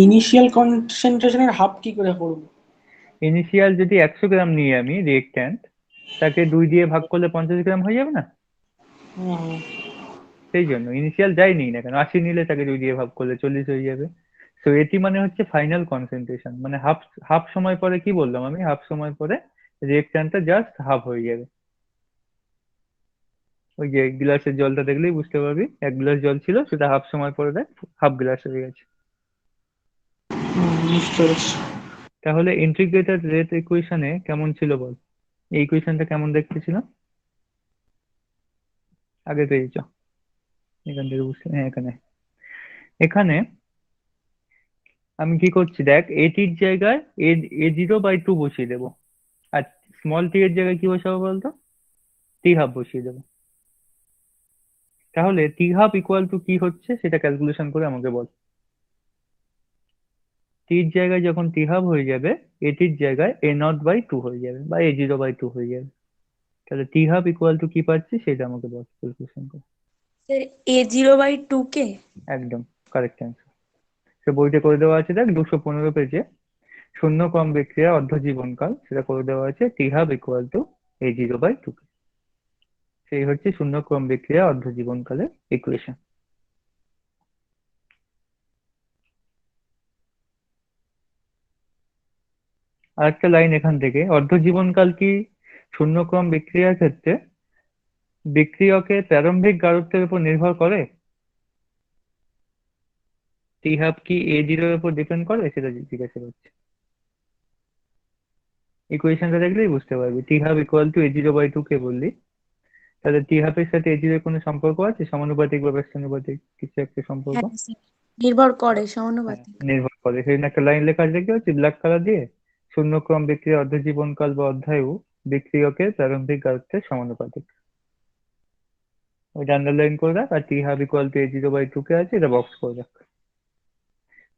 Speaker 5: ইনিশিয়াল কনসেন্ট্রেশনের হাফ কি করে করব?
Speaker 1: ইনিশিয়াল যদি 100 গ্রাম নিয়ে আমি রিয়েক্ট্যান্ট, তাকে 2 দিয়ে ভাগ করলে 50 গ্রাম হয়ে যাবে না?
Speaker 5: হুম,
Speaker 1: সেই জন্য ইনিশিয়াল যাই নিই না কেন, 80 নিলে তাকে 2 দিয়ে ভাগ করলে 40 হয়ে যাবে। তো এটি মানে হচ্ছে ফাইনাল কনসেন্ট্রেশন, মানে হাফ হাফ সময় পরে কি বললাম আমি, হাফ সময় পরে রিয়েক্ট্যান্টটা জাস্ট হাফ হয়ে যাবে। ওই যে গ্লাসের জলটা দেখলেই বুঝতে পারবি, 1 গ্লাস জল ছিল সেটা হাফ সময় পরে দেখ হাফ গ্লাস হয়ে গেছে।
Speaker 5: বুঝতে পেরেছি।
Speaker 1: তাহলে ইন্টিগ্রেটেড রেট ইকুয়েশনে কেমন ছিল বল? এই ইকুয়েশনটা কেমন দেখতে ছিল? আগে পেয়েছ, এখান থেকে বুঝতে, হ্যাঁ এখানে। এখানে আমি কি করছি দেখ, এটির জায়গায় A0/2 বসিয়ে দেবো। স্মল টি এর জায়গায় কি বসাবো বলতো? টি হাফ বসিয়ে দেবো। তাহলে টি হাফ ইকুয়াল টু কি হচ্ছে সেটা ক্যালকুলেশন করে আমাকে বল। টির জায়গায় যখন টি হাফ হয়ে যাবে, এটির জায়গায় এ নট বাই টু হয়ে যাবে বা এ জিরো বাই টু হয়ে যাবে। তাহলে টি হাফ ইকুয়াল টু কি পাচ্ছি সেটা আমাকে বল ক্যালকুলেশন করে।
Speaker 3: স্যার A0/2 কে।
Speaker 1: একদম কারেক্ট অ্যান্সার। সে বইটা করে দেওয়া আছে দেখ 215 পেজে, শূন্য কম বিক্রিয়া অর্ধ জীবনকাল, সেটা করে দেওয়া আছে T half equal to A zero by two. সেই হচ্ছে শূন্য ক্রম বিক্রিয়া অর্ধ জীবনকালের ইকুয়েশন। আরেকটা লাইন এখান থেকে, অর্ধ জীবনকাল কি শূন্যক্রম বিক্রিয়ার ক্ষেত্রে বিক্রিয়কের প্রারম্ভিক গাঢ়ত্বের উপর নির্ভর করে? টি হাফ কি এ জিরোর উপর ডিপেন্ড করে সেটা জিজ্ঞাসা করছে। ইকুয়েশনটা দেখলেই বুঝতে পারবি। T half equal to A zero by two K বললি, তাহলে টি হাফের সাথে এ জিরোর কোনো সম্পর্ক আছে? সমানুপাতিক বা ব্যস্তানুপাতিক কিছু একটা সম্পর্ক?
Speaker 3: হ্যাঁ স্যার, নির্ভর করে
Speaker 1: হ্যাঁ,
Speaker 3: সমানুপাতিক।
Speaker 1: নির্ভর করে। সেই জন্য একটা লাইন লেখা দেখতে পাচ্ছি ব্ল্যাক কালার দিয়ে, শূন্যক্রম বিক্রিয়া অর্ধ জীবনকাল বা অর্ধায়ু বিক্রিয়কের প্রারম্ভিক গাঢ়ত্বের সমানুপাতিক। ওইটা আন্ডারলাইন করে রাখ। আর T half equal to A zero by two K আছে, এটা বক্স করে রাখ।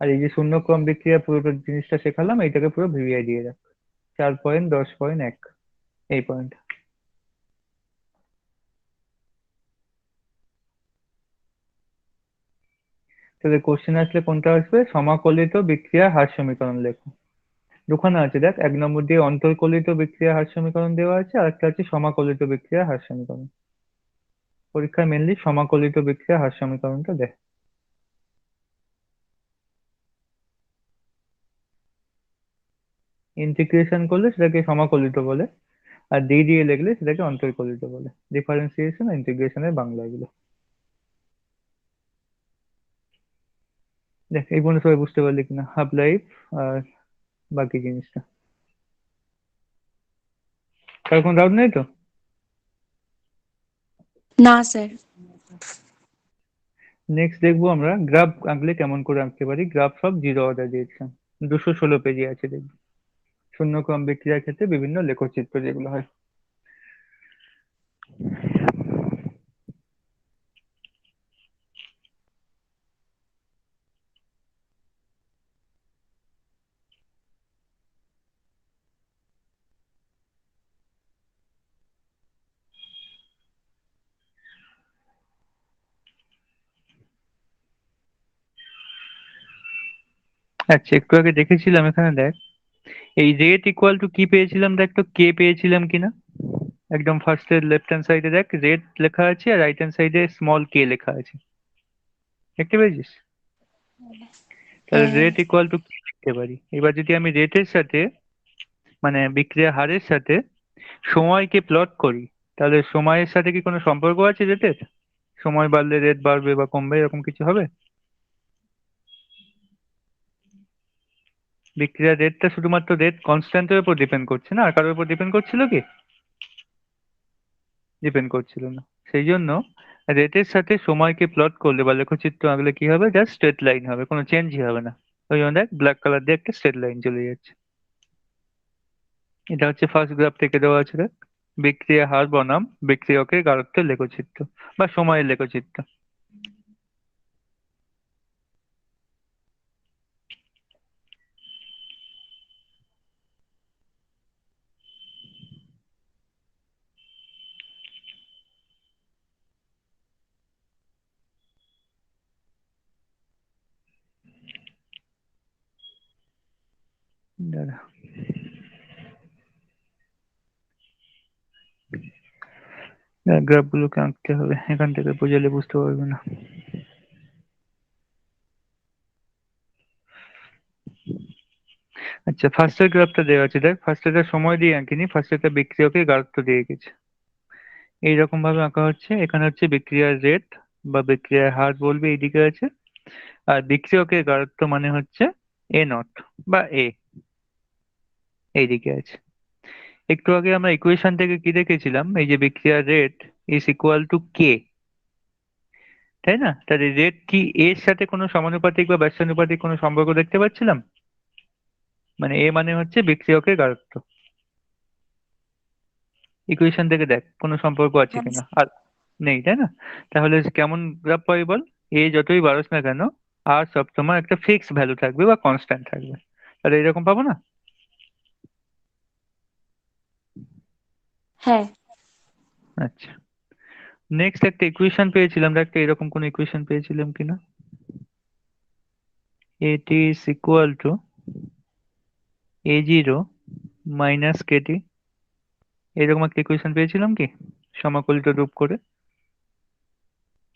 Speaker 1: আর এই যে শূন্যক্রম বিক্রিয়া পুরোটা জিনিসটা শেখালাম, এইটাকে পুরো ভিভিআই দিয়ে রাখ। 4.10.1 এই পয়েন্ট। তাহলে কোশ্চেন আসলে কোনটা আসবে? সমাকলিত বিক্রিয়া হার সমীকরণ লেখো। দুখানা আছে দেখ, 1 নম্বর দিয়ে অন্তর্কলিত বিক্রিয়া হার সমীকরণ দেওয়া আছে, আর একটা আছে সমাকলিত বিক্রিয়া হার সমীকরণ। পরীক্ষায় মেনলি সমাকলিত বিক্রিয়া হার সমীকরণটা দেয়। ইন্টিগ্রেশন করলে সেটাকে সমাকলিত বলে, আর ডি দিয়ে লিখলে সেটাকে অন্তর্কলিত বলে। ডিফারেন্সিয়েশন আর ইন্টিগ্রেশনের বাংলা এগুলো। দেখ এই পর্যন্ত সবাই বুঝতে পারলি কিনা হাফ লাইফ আর বাকি জিনিসটা? তার কোনো ডাউট নেই তো?
Speaker 3: না স্যার।
Speaker 1: নেক্সট দেখবো আমরা গ্রাফ আঁকলে কেমন করে আঁকতে পারি। গ্রাফ সব জিরো অর্ডার দিয়েছিলাম, 216 পেজে আছে দেখবি। শূন্যক্রম বিক্রিয়ার ক্ষেত্রে বিভিন্ন লেখচিত্র যেগুলো হয়। আচ্ছা, একটু আগে দেখেছিলাম এখানে দেখ, এই রেট ইকুয়াল টু কি পেয়েছিলাম দেখ তো, কে পেয়েছিলাম কিনা। একদম ফার্স্টের লেফট হ্যান্ড সাইডে দেখ রেট লেখা আছে, আর রাইট হ্যান্ড সাইডে স্মল কে লেখা আছে, দেখতে পেয়েছিস? তাহলে
Speaker 3: হ্যাঁ
Speaker 1: রেট ইকুয়াল টু কি লিখতে পারি? এবার যদি আমি রেটের সাথে মানে বিক্রিয়া হারের সাথে সময়কে প্লট করি, তাহলে সময়ের সাথে কি কোনো সম্পর্ক আছে রেটের? সময় বাড়লে রেট বাড়বে বা কমবে, এরকম কিছু হবে? বিক্রিয়ার রেটটা শুধুমাত্র রেট কনস্ট্যান্টের উপর ডিপেন্ড করছে না, আর কারোর উপর ডিপেন্ড করছিল কি? ডিপেন্ড করছিল না। সেই জন্য রেটের সাথে সময়কে প্লট করলে বা লেখচিত্র আঁকলে কি হবে? জাস্ট স্ট্রেট লাইন হবে, কোনো চেঞ্জই হবে না। ওই জন্য দেখ ব্ল্যাক কালার দিয়ে একটা স্ট্রেট লাইন চলে যাচ্ছে। এটা হচ্ছে ফার্স্ট গ্রাফ থেকে দেওয়া আছে দেখ, বিক্রিয়া হার বনাম বিক্রিয়কের গাঢ়ত্বের লেখচিত্র বা সময়ের লেখচিত্র। দাঁড়া, গ্রাফ গুলোকে আঁকতে হবে, এখান থেকে বোঝালে বুঝতে পারবে না। আচ্ছা, ফার্স্টের গ্রাফটা দেওয়া আছে দেখ, ফার্স্টেটা সময় দিয়ে আঁকিনি, ফার্স্টেটা বিক্রিয়কের গাঢ়ত্ব দিয়ে গেছে। এইরকম ভাবে আঁকা হচ্ছে। এখানে হচ্ছে বিক্রিয়ার রেট বা বিক্রিয়ার হার বলবে এইদিকে আছে, আর বিক্রিয়কের গাঢ়ত্ব মানে হচ্ছে এ নট বা এ এইদিকে আছে। একটু আগে আমরা ইকুয়েশন থেকে কি দেখেছিলাম, এই যে বিক্রিয়ার রেট ইজ ইকুয়াল টু কে, তাই না? তাহলে রেট কি এর সাথে কোনো সমানুপাতিক বা ব্যস্তানুপাতিক কোনো সম্পর্ক দেখতে পাচ্ছিলাম? মানে এ মানে হচ্ছে বিক্রিয়কের গাঢ়ত্ব। ইকুয়েশন থেকে দেখ কোনো সম্পর্ক আছে
Speaker 3: হ্যাঁ,
Speaker 1: কিনা, আর নেই তাই না? তাহলে কেমন গ্রাফ পাই বল? এ যতই বাড়াস না কেন, আর সবসময় একটা ফিক্স ভ্যালু থাকবে বা কনস্ট্যান্ট থাকবে। তাহলে এরকম পাবো না?
Speaker 3: হ্যাঁ,
Speaker 1: আচ্ছা, নেক্সট একটা ইকুয়েশন পেয়েছিলাম, একটা এরকম কোন ইকুয়েশন পেয়েছিলাম কিনা, এটি is equal to a0 minus KT, এরকম একটা ইকুয়েশন পেয়েছিলাম কি সমাকলিত রূপ করে,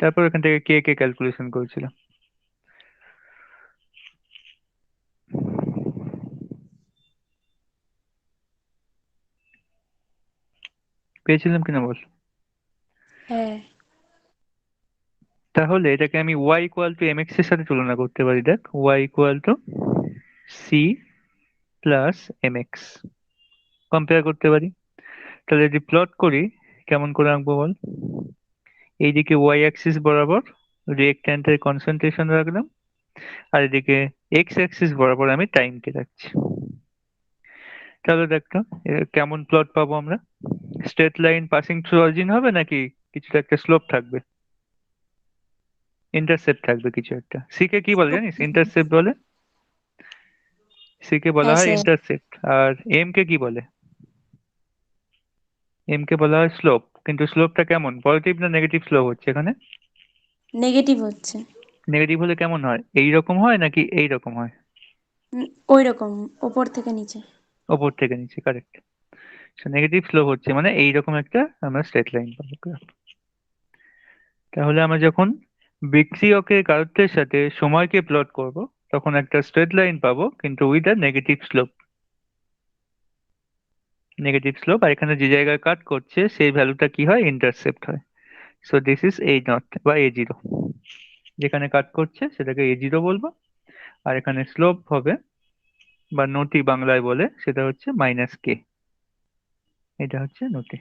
Speaker 1: তারপর এখান থেকে কে কে ক্যালকুলেশন করেছিলাম। পেয়েছিলাম কিনা বল?
Speaker 3: হ্যাঁ,
Speaker 1: তাহলে এটাকে আমি y ইকুয়াল টু mx এর সাথে তুলনা করতে পারি। দেখ, y equal to c plus mx compare করতে পারি। তাহলে যদি প্লট করি, কেমন করে আঁকবো বল? এইদিকে y অ্যাক্সিস বরাবর রিয়েক্ট্যান্টের কনসেন্ট্রেশন রাখলাম, আর এদিকে x অ্যাক্সিস বরাবর আমি টাইমকে রাখছি। তাহলে দেখ তো কেমন প্লট পাবো আমরা? Straight line passing through origin হবে নাকি কিছুটা একটা স্লোপ থাকবে, ইন্টারসেপ্ট থাকবে কিছু একটা? সি কে কি বলে জানিস? ইন্টারসেপ্ট বলে। সি কে বলা
Speaker 3: হ্যাঁ
Speaker 1: হয়
Speaker 3: স্যার,
Speaker 1: ইন্টারসেপ্ট। আর এম কে কি বলে? এম কে বলা হয় স্লোপ। কিন্তু স্লোপটা কেমন, পজিটিভ না নেগেটিভ স্লোপ হচ্ছে এখানে?
Speaker 3: নেগেটিভ হচ্ছে।
Speaker 1: নেগেটিভ হলে কেমন হয়, এইরকম হয় নাকি এইরকম হয়?
Speaker 3: ওই রকম, ওপর থেকে নিচে।
Speaker 1: ওপর থেকে নিচে, কারেক্ট। নেগেটিভ স্লোপ হচ্ছে মানে এইরকম একটা আমরা স্ট্রেট লাইন পাবো। তাহলে আমরা যখন বিক্রিয়কের কারত্বের সাথে সময়কে প্লট করব, তখন একটা স্ট্রেট লাইন পাবো কিন্তু with a negative slope. Negative slope, আর এখানে যে জায়গায় কাট করছে সেই ভ্যালুটা কি হয়, ইন্টারসেপ্ট হয়। So this is a not বা a0, যেখানে কাট করছে সেটাকে a0 বলবো, আর এখানে স্লোপ হবে বা নতি বাংলায় বলে সেটা হচ্ছে মাইনাস কে। এটা হচ্ছে নতি।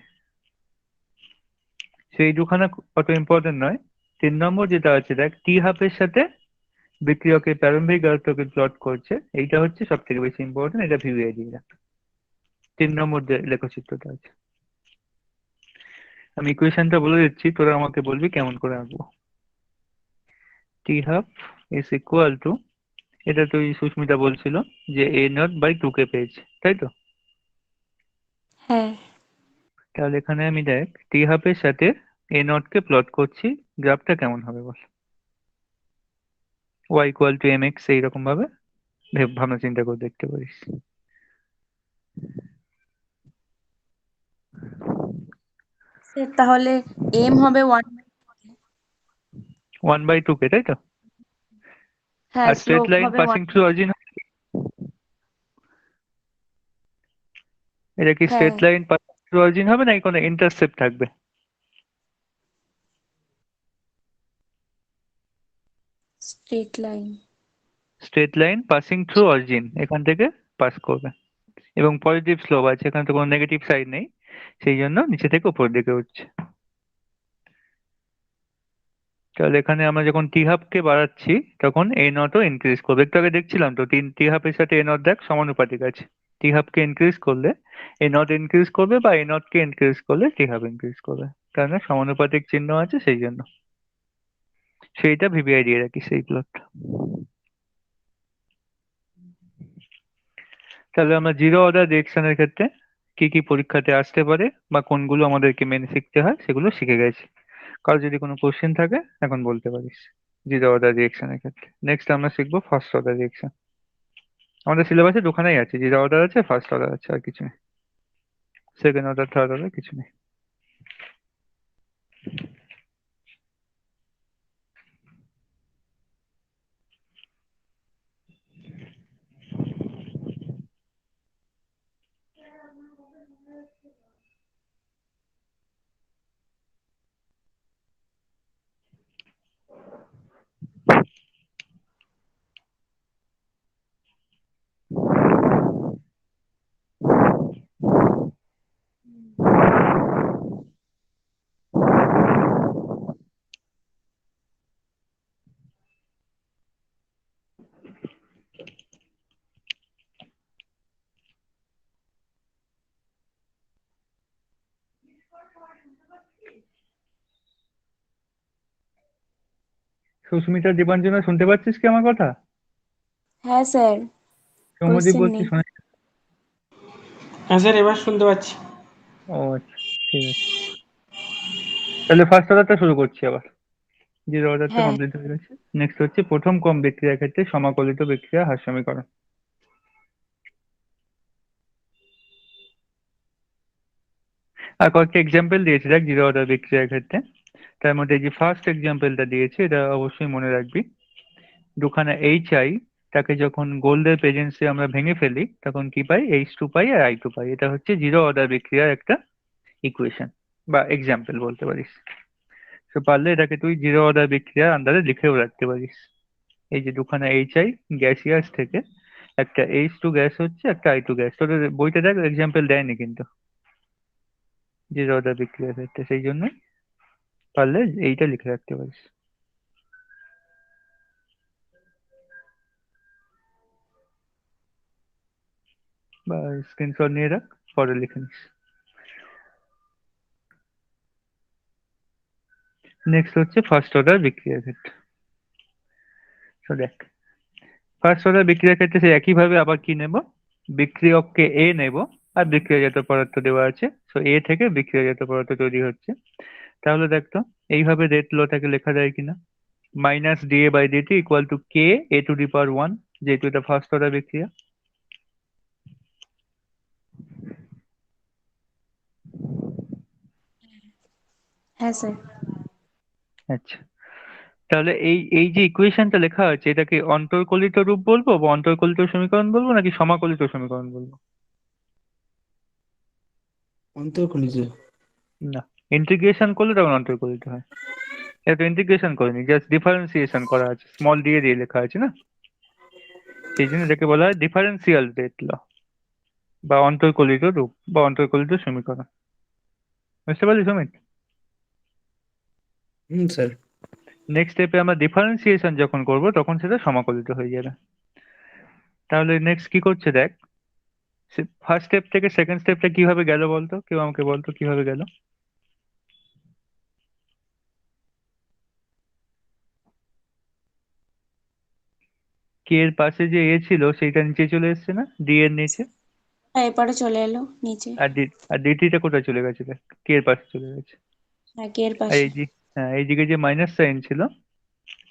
Speaker 1: সেই দুখানা অত ইম্পর্টেন্ট নয়। 3 নম্বর যেটা আছে দেখ, টি হাফের সাথে বিক্রিয়কের প্রারম্ভিক গাঢ়ত্বকে প্লট করছে, এইটা হচ্ছে সব থেকে বেশি ইম্পর্টেন্ট, এটা ভিউ দিয়ে রাখ। 3 নম্বর যে লেখচিত্রটা আছে, আমি ইকুয়েশনটা বলে দিচ্ছি, তোরা আমাকে বলবি কেমন করে আঁকবো। টি হাফ ইজ ইকুয়াল টু, এটা তুই সুস্মিতা বলছিল যে a0/2 কে পেয়েছে, তাই তো?
Speaker 3: হ্যাঁ,
Speaker 1: তাহলে এখানে আমি দেখ টি হাফের সাথে a0 কে প্লট করছি, গ্রাফটা কেমন হবে বল? y ইকুয়াল টু mx, এইরকম ভাবে ভাবনা চিন্তা করে দেখতে পারিস।
Speaker 3: স্যার তাহলে এম হবে 1।
Speaker 1: 1/2 কে, তাই তো?
Speaker 3: হ্যাঁ,
Speaker 1: আর স্ট্রেট
Speaker 3: স্লোপ
Speaker 1: লাইন
Speaker 3: হবে
Speaker 1: পাসিং
Speaker 3: 1।
Speaker 1: থ্রু অরিজিন, এটা কি
Speaker 3: হ্যাঁ,
Speaker 1: straight line passing through origin হবে নাকি কোনো ইন্টারসেপ্ট থাকবে?
Speaker 3: Straight line.
Speaker 1: Straight line passing through origin, এখান থেকে পাস করবে, এবং পজিটিভ স্লোপ আছে, এখানে তো কোনো নেগেটিভ সাইড নেই, সেই জন্য নিচে থেকে উপর দিকে উঠছে। তাহলে এখানে আমরা যখন টি হাফ কে বাড়াচ্ছি তখন এ নটও ইনক্রিজ করবে। একটু আগে দেখছিলাম তো, টি হাফের সাথে এ নট দেখ সমানুপাতিক আছে। টি হাফ কে ইনক্রিজ করলে এ নট ইনক্রিজ করবে, বা এ নট কে ইনক্রিজ করলে টি হাফ ইনক্রিজ করবে, কারণ সমানুপাতিক চিহ্ন আছে সেই জন্য। সেইটা ভিভিআই দিয়ে রাখি, সেই প্লট। তাহলে আমরা জিরো অর্ডার রিয়েকশনের ক্ষেত্রে কি কি পরীক্ষাতে আসতে পারে বা কোনগুলো আমাদেরকে মেনে শিখতে হয় সেগুলো শিখে গেছি। কারো যদি কোনো কোশ্চেন থাকে এখন বলতে পারিস। জিরো অর্ডার রিয়েকশনের ক্ষেত্রে নেক্সট আমরা শিখবো ফার্স্ট অর্ডার রিয়েকশন। আমাদের সিলেবাসে দুখানাই আছে, জিরো অর্ডার আছে, ফার্স্ট অর্ডার আছে, আর কিছু নেই। সেকেন্ড অর্ডার থার্ড অর্ডার কিছু নেই। সুস্মিতা, দীপাঞ্জনা, শুনতে পাচ্ছিস কি আমার কথা?
Speaker 3: হ্যাঁ স্যার,
Speaker 1: সৌম্যদীপ
Speaker 3: কোয়েশ্চেন
Speaker 1: বলছি,
Speaker 3: নেই।
Speaker 1: শোনা?
Speaker 5: হ্যাঁ স্যার, এবার শুনতে পাচ্ছি।
Speaker 1: ও আচ্ছা, ঠিক আছে। তাহলে ফার্স্ট অর্ডারটা শুরু করছি আবার। জিরো অর্ডারটা
Speaker 3: হ্যাঁ
Speaker 1: কমপ্লিট হয়ে গেছে। নেক্সট হচ্ছে প্রথম ক্রম বিক্রিয়ার ক্ষেত্রে সমাকলিত বিক্রিয়া হার সমীকরণ। আর কয়েকটা এক্সাম্পল দিয়েছি দেখ জিরো অর্ডার বিক্রিয়ার ক্ষেত্রে। তার মধ্যে যে ফার্স্ট এক্সাম্পলটা দিয়েছে এটা অবশ্যই মনে রাখবি। দুখানা এইচ আই, তাকে যখন গোল্ডের প্রেজেন্সে আমরা ভেঙে ফেলি তখন কি পাই? H2 পাই আর I2 পাই। এটা হচ্ছে জিরো অর্ডার বিক্রিয়ার একটা ইকুয়েশন বা এক্সাম্পল বলতে পারিস। তো পারলে এটাকে তুই জিরো অর্ডার বিক্রিয়ার আন্ডারে লিখেও রাখতে পারিস। এই যে দুখানা এইচ আই গ্যাসিয়াস থেকে একটা H2 গ্যাস হচ্ছে, একটা I2 গ্যাস। তোদের বইটা দেখ, এক্সাম্পল দেয়নি কিন্তু জিরো অর্ডার বিক্রিয়ার ক্ষেত্রে, সেই জন্য পারলে এইটা লিখে রাখতে পারিস বা স্ক্রিনশট নিয়ে রাখ, পরে লিখে নিস। নেক্সট হচ্ছে ফার্স্ট অর্ডার বিক্রিয়ার ক্ষেত্রে। তো দেখ, ফার্স্ট অর্ডার বিক্রিয়ার ক্ষেত্রে সেই একইভাবে আবার কি নেব? বিক্রিয়ককে এ নেব, আর বিক্রিয়াজাত পদার্থ দেওয়া আছে, তো এ থেকে বিক্রিয়াজাত পদার্থ তৈরি হচ্ছে। তাহলে দেখ তো এইভাবে রেট লটাকে লেখা যায় কিনা। Minus D A by D T equal to K A to the power 1, যেহেতু এটা ফার্স্ট অর্ডার বিক্রিয়া।
Speaker 3: হ্যাঁ স্যার।
Speaker 1: আচ্ছা, তাহলে এই এই যে ইকুয়েশনটা লেখা আছে এটাকে অন্তর্কলিত রূপ বলবো বা অন্তর্কলিত সমীকরণ বলবো নাকি সমাকলিত সমীকরণ বলবো?
Speaker 2: অন্তর্কলিত।
Speaker 1: না, ইন্টিগ্রেশন করলে তখন অন্তর্কলিত হয়। এটা তো ইন্টিগ্রেশন করিনি, জাস্ট ডিফারেন্সিয়েশন করা আছে, স্মল দিয়ে দিয়ে লেখা আছে না, সেই জন্য এটাকে বলা হয় ডিফারেন্সিয়াল রেট ল বা অন্তর্কলিত রূপ বা অন্তর্কলিত সমীকরণ। বুঝতে পারলি সুমিত?
Speaker 2: স্যার।
Speaker 1: নেক্সট স্টেপে আমরা ডিফারেন্সিয়েশন যখন করব তখন সেটা সমাকলিত হয়ে যাবে। তাহলে নেক্সট কি করছে দেখ, ফার্স্ট স্টেপ থেকে সেকেন্ড স্টেপটা কিভাবে গেল বলতো, কেউ আমাকে বলতো কিভাবে গেল? কে এর পাশে যে এ ছিল সেইটা নিচে চলে এসছে না, ডি এর নিচে?
Speaker 3: হ্যাঁ, এপারে চলে এলো নিচে।
Speaker 1: আর ডি, আর ডিটিটা কোথায় চলে গেছে দেখ, কে এর পাশে চলে গেছে।
Speaker 3: হ্যাঁ, কে এর
Speaker 1: আর
Speaker 3: পাশে।
Speaker 1: এই যে, হ্যাঁ এইদিকে যে মাইনাস সাইন ছিল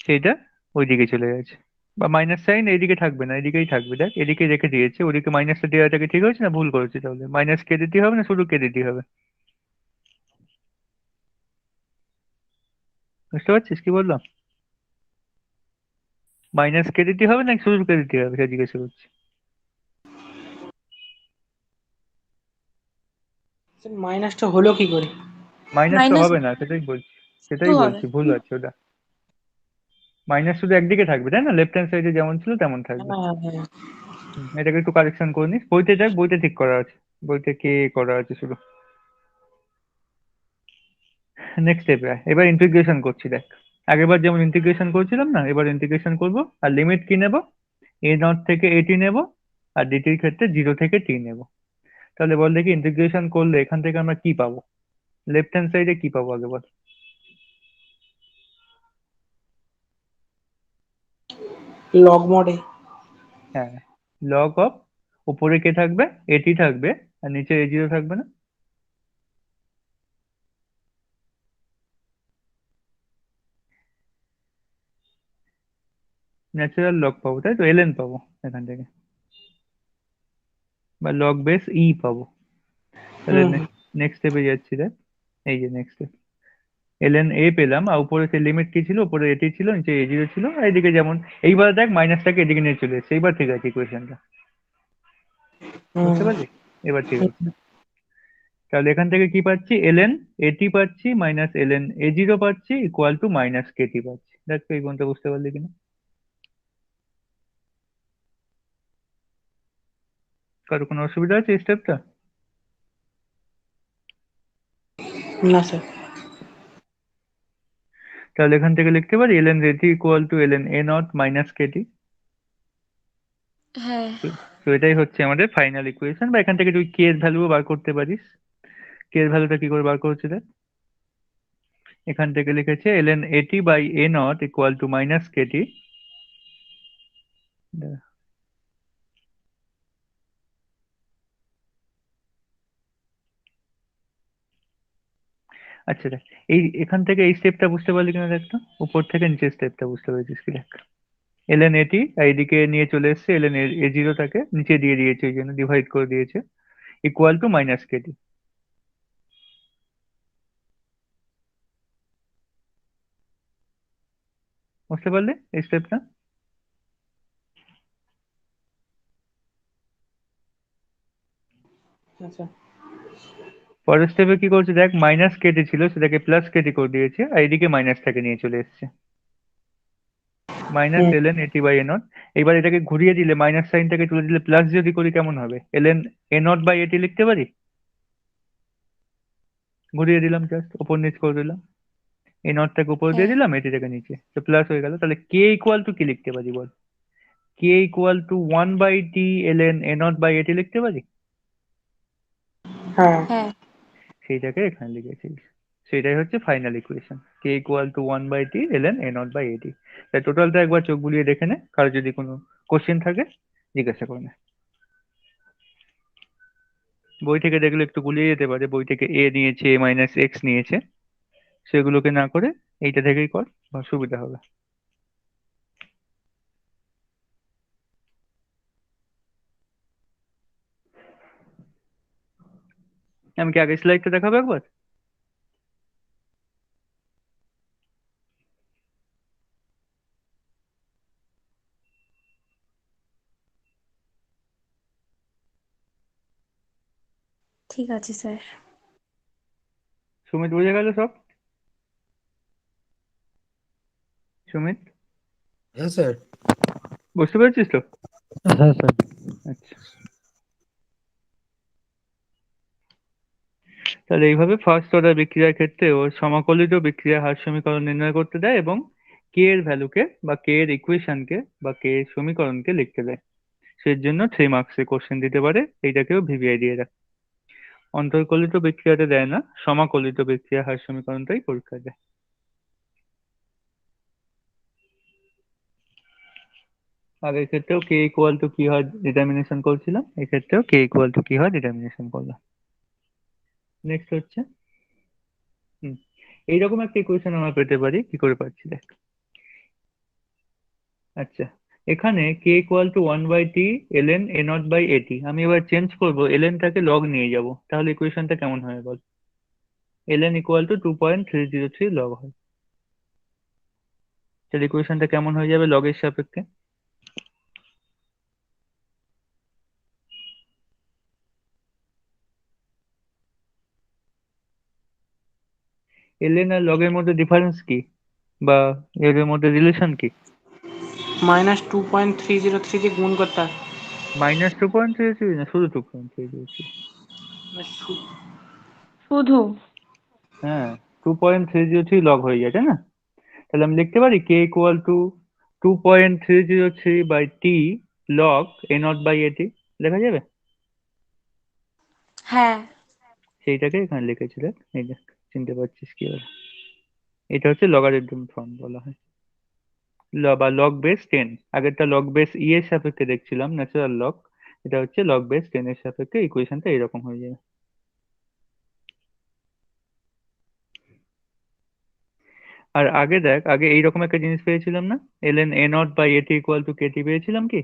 Speaker 1: সেইটা ওইদিকে চলে গেছে। বা মাইনাস সাইন এইদিকে থাকবে না, এদিকেই থাকবে, দেখ এদিকে রেখে দিয়েছে, ওদিকে মাইনাসটা দেওয়াটাকে ঠিক হয়েছে না ভুল করেছে? তাহলে মাইনাস কে দিতে হবে না শুধু কে দিতে হবে? বুঝতে পারছিস কি বললাম? মাইনাস কে দিতে হবে না শুধু কে দিতে হবে, সেটা জিজ্ঞাসা করছি।
Speaker 5: স্যার, মাইনাসটা হলো কি করে?
Speaker 1: মাইনাস তো
Speaker 3: মাইনাস
Speaker 1: হবে না, সেটাই বলছি,
Speaker 3: টু
Speaker 1: সেটাই
Speaker 3: হবে।
Speaker 1: বলছি, ভুল আছে ওটা। মাইনাস শুধু একদিকে থাকবে তাই না, লেফট হ্যান্ড সাইডে যেমন ছিল তেমন থাকবে।
Speaker 5: হ্যাঁ হ্যাঁ।
Speaker 1: এটাকে একটু কারেকশন করে নিস, বইতে দেখ, বইতে ঠিক করা আছে, বইতে কে করা আছে শুধু। নেক্সট স্টেপে এবার ইন্টিগ্রেশন করছি দেখ। আগেরবার যেমন ইন্টিগ্রেশন করছিলাম না, এবার ইন্টিগ্রেশন করব। আর লিমিট কি নেব? এ নট থেকে এটি নেব, আর ডিটির ক্ষেত্রে 0 থেকে টি নেব। তাহলে বল দেখি ইন্টিগ্রেশন করলে এখান থেকে আমরা কি পাবো? লেফট হ্যান্ড সাইডে কি পাবো আগে বল?
Speaker 5: লগ মডে।
Speaker 1: হ্যাঁ, লগ অফ, উপরে কে থাকবে? এটি থাকবে, আর নিচে A0 থাকবে না? ন্যাচারাল লগ পাবো তাই তো, ln পাবো এখান থেকে, বা লগ বেস ই পাবো। তাহলে
Speaker 5: হুম
Speaker 1: নেক্সট স্টেপে যাচ্ছি দেখ। এই যে নেক্সট স্টেপ, ln a পেলাম, আর উপরে সেই লিমিট কি ছিল? উপরে এটি ছিল, নিচে A0 ছিল, আর এদিকে যেমন এইবার দেখ মাইনাসটাকে এদিকে নিয়ে চলে এসেছে, এইবার ঠিক আছে ইকুয়েশনটা।
Speaker 5: হুম
Speaker 1: বুঝতে পারলি? এবার ঠিক আছে।
Speaker 5: হুম।
Speaker 1: তাহলে এখান থেকে কি পাচ্ছি? ln এটি পাচ্ছি মাইনাস ln A0 পাচ্ছি ইকুয়াল টু মাইনাস কেটি পাচ্ছি। দেখ তো এই পর্যন্ত বুঝতে পারলি কিনা? কারো কোনো অসুবিধা আছে এই স্টেপটা?
Speaker 5: না স্যার।
Speaker 1: তাহলে এখান থেকে লিখতে পারি ln রেটি equal to ln a not minus KT.
Speaker 3: হ্যাঁ।
Speaker 1: তো এটাই হচ্ছে আমাদের ফাইনাল ইকুয়েশন, বা এখান থেকে তুই কে এর ভ্যালু বার করতে পারিস। কে এর ভ্যালুটা কি করে বার করছি দেখ। এখান থেকে লিখেছে ln at by a not equal to minus kt। আচ্ছা দেখ, এখান থেকে এই স্টেপটা বুঝতে পারলি কিনা দেখ তো, উপর থেকে নিচের স্টেপটা বুঝতে পেরেছিস কি দেখ। ln at এইদিকে নিয়ে চলে এসছে, ln a জিরোটাকে নিচে দিয়ে দিয়েছে, ওই জন্য ডিভাইড করে দিয়েছে, ইকুয়াল টু মাইনাস kt। বুঝতে পারলে এই স্টেপটা?
Speaker 5: আচ্ছা।
Speaker 1: পরের স্টেপে কি করছে দেখ, মাইনাস কেটে ছিল সেটাকে প্লাস কেটে করে দিয়েছে, আর এদিকে মাইনাসটাকে নিয়ে চলে এসছে, minus
Speaker 5: hmm.
Speaker 1: ln at by a not. এবার এটাকে ঘুরিয়ে দিলে, মাইনাস সাইনটাকে তুলে দিলে প্লাস যদি করি কেমন হবে? ln a not by at লিখতে পারি? ঘুরিয়ে দিলাম, জাস্ট ওপর নিচ করে দিলাম, এই নটটাকে উপর দিয়ে
Speaker 3: হ্যাঁ
Speaker 1: দিলাম, এটিটাকে নিচে, তো প্লাস হয়ে গেল। তাহলে কে ইকুয়াল টু কি লিখতে পারি বল? K equal to 1/t ln a not by at লিখতে পারি?
Speaker 5: হ্যাঁ।
Speaker 3: হ্যাঁ
Speaker 1: সেইটাকে এখানে লিখেছি, সেটাই হচ্ছে final equation, K equal to 1/t ln a not by at। তাই টোটালটা একবার চোখ বুলিয়ে দেখে নে, কারো যদি কোনো কোশ্চেন থাকে জিজ্ঞাসা করে নে। বই থেকে দেখলে একটু গুলিয়ে যেতে পারে, বই থেকে a নিয়েছে, a মাইনাস এক্স নিয়েছে, সেগুলোকে না করে এইটা থেকেই কর, বা সুবিধা হবে। আমি কি আগের স্লাইডটা দেখাবো একবার?
Speaker 3: ঠিক আছে স্যার।
Speaker 1: সুমিত বুঝে গেল সব? সুমিত
Speaker 2: হ্যাঁ স্যার।
Speaker 1: বুঝতে পেরেছিস তো?
Speaker 2: হ্যাঁ স্যার।
Speaker 1: আচ্ছা, তাহলে এইভাবে ফার্স্ট অর্ডার বিক্রিয়ার ক্ষেত্রে ও সমাকলিত বিক্রিয়ার হার সমীকরণ নির্ণয় করতে দেয়, এবং কে এর ভ্যালুকে বা কে এর ইকুয়েশনকে বা কে এর সমীকরণকে লিখতে দেয়। সেই জন্য 3 মার্কসে কোশ্চেন দিতে পারে, এইটাকেও ভিভিআই দিয়ে রাখ। অন্তর্কলিত বিক্রিয়াতে দেয় না, সমাকলিত বিক্রিয়া হার সমীকরণটাই পরীক্ষা দেয়। আগের ক্ষেত্রেও কে ইকুয়াল টু কি হয় ডিটারমিনেশন করছিলাম, এক্ষেত্রেও কে ইকুয়াল টু কি হয় ডিটারমিনেশন করলাম। নেক্সট হচ্ছে, হুম, এইরকম একটা ইকুয়েশন আমরা পেতে পারি, কি করে পাচ্ছি দেখ। আচ্ছা, এখানে K equal to 1/t ln a not by at, আমি এবার চেঞ্জ করবো, ln টাকে লগ নিয়ে যাব, তাহলে ইকুয়েশনটা কেমন হয় বল? ln ইকুয়াল টু 2.303 লগ হয়, তাহলে ইকুয়েশনটা কেমন হয়ে যাবে লগের সাপেক্ষে? ln আর লগের মধ্যে ডিফারেন্স কি, বা এর মধ্যে রিলেশন কি?
Speaker 5: -2.303 দিয়ে গুণ করতে হয়।
Speaker 1: -2.303 না, শুধু 2.303।
Speaker 5: মানে শু-
Speaker 3: শুধু
Speaker 1: হ্যাঁ, 2.303 লগ হয়ে যায়, তাই না? তাহলে আমি লিখতে পারি K equal to 2.303/t log a not by at, লেখা যাবে?
Speaker 3: হ্যাঁ
Speaker 1: সেইটাকে এখানে লিখেছিল, এই দেখ, চিনতে পারছিস কি হবে? এটা হচ্ছে লগারিদম ফর্ম বলা হয়, বা লগ বেস 10। আগেরটা লগ বেস এর সাপেক্ষে দেখছিলাম, ন্যাচারাল লগ, এটা হচ্ছে লগ বেস 10 এর সাপেক্ষে, ইকুয়েশনটা এরকম হয়ে যাবে। আর আগে দেখ, আগে এইরকম একটা জিনিস পেয়েছিলাম না, ln a not by at equal to kt পেয়েছিলাম কি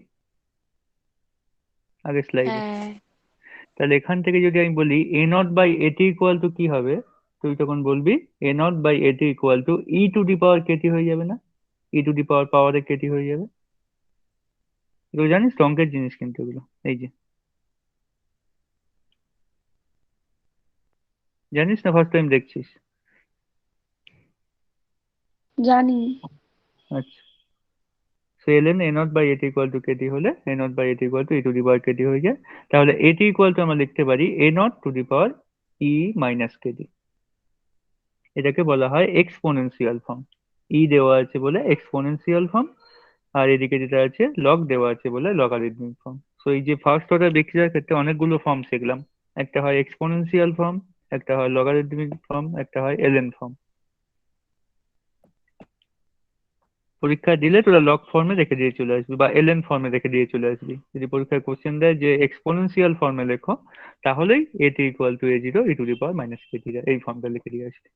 Speaker 1: আগের স্লাইডে?
Speaker 3: হ্যাঁ
Speaker 1: তাহলে এখান থেকে যদি আমি বলি a not by at equal to কি হবে, তুই তখন বলবি a not by at equal to e to the power kt হয়ে যাবে না? e টু দি পাওয়ার পাওয়ারে kt হয়ে যাবে। এগুলো জানিস তো, অঙ্কের জিনিস কিন্তু এগুলো, এই যে, জানিস না, ফার্স্ট টাইম দেখছিস?
Speaker 3: জানি।
Speaker 1: আচ্ছা, so ln a not by at equal to kt হলে a not by at equal to e to the power kt হয়ে যায়। তাহলে at ইকুয়াল টু আমরা লিখতে পারি a not to the power e minus kt, এটাকে বলা হয় এক্সপোনেনশিয়াল ফর্ম। ই দেওয়া আছে বলে এক্সপোনেনশিয়াল ফর্ম, আর এদিকে যেটা আছে লগ দেওয়া আছে বলে লগারিদমিক ফর্ম। সো এই যে ফার্স্ট অর্ডার বিক্রিয়ার ক্ষেত্রে অনেকগুলো ফর্ম শিখলাম, একটা হয় এক্সপোনেনশিয়াল ফর্ম, একটা হয় লগারিদমিক ফর্ম, একটা হয় ln ফর্ম। পরীক্ষা দিলে তোরা লগ ফর্মে রেখে দিয়ে চলে আসবি বা এলএন ফর্মে রেখে দিয়ে চলে আসবি। যদি পরীক্ষায় কোশ্চেন দেয় যে এক্সপোনেনশিয়াল ফর্মে লেখো, তাহলেই এটি equal to A0 e to the power minus k t, এই ফর্মটা লিখে দিয়ে আসবি।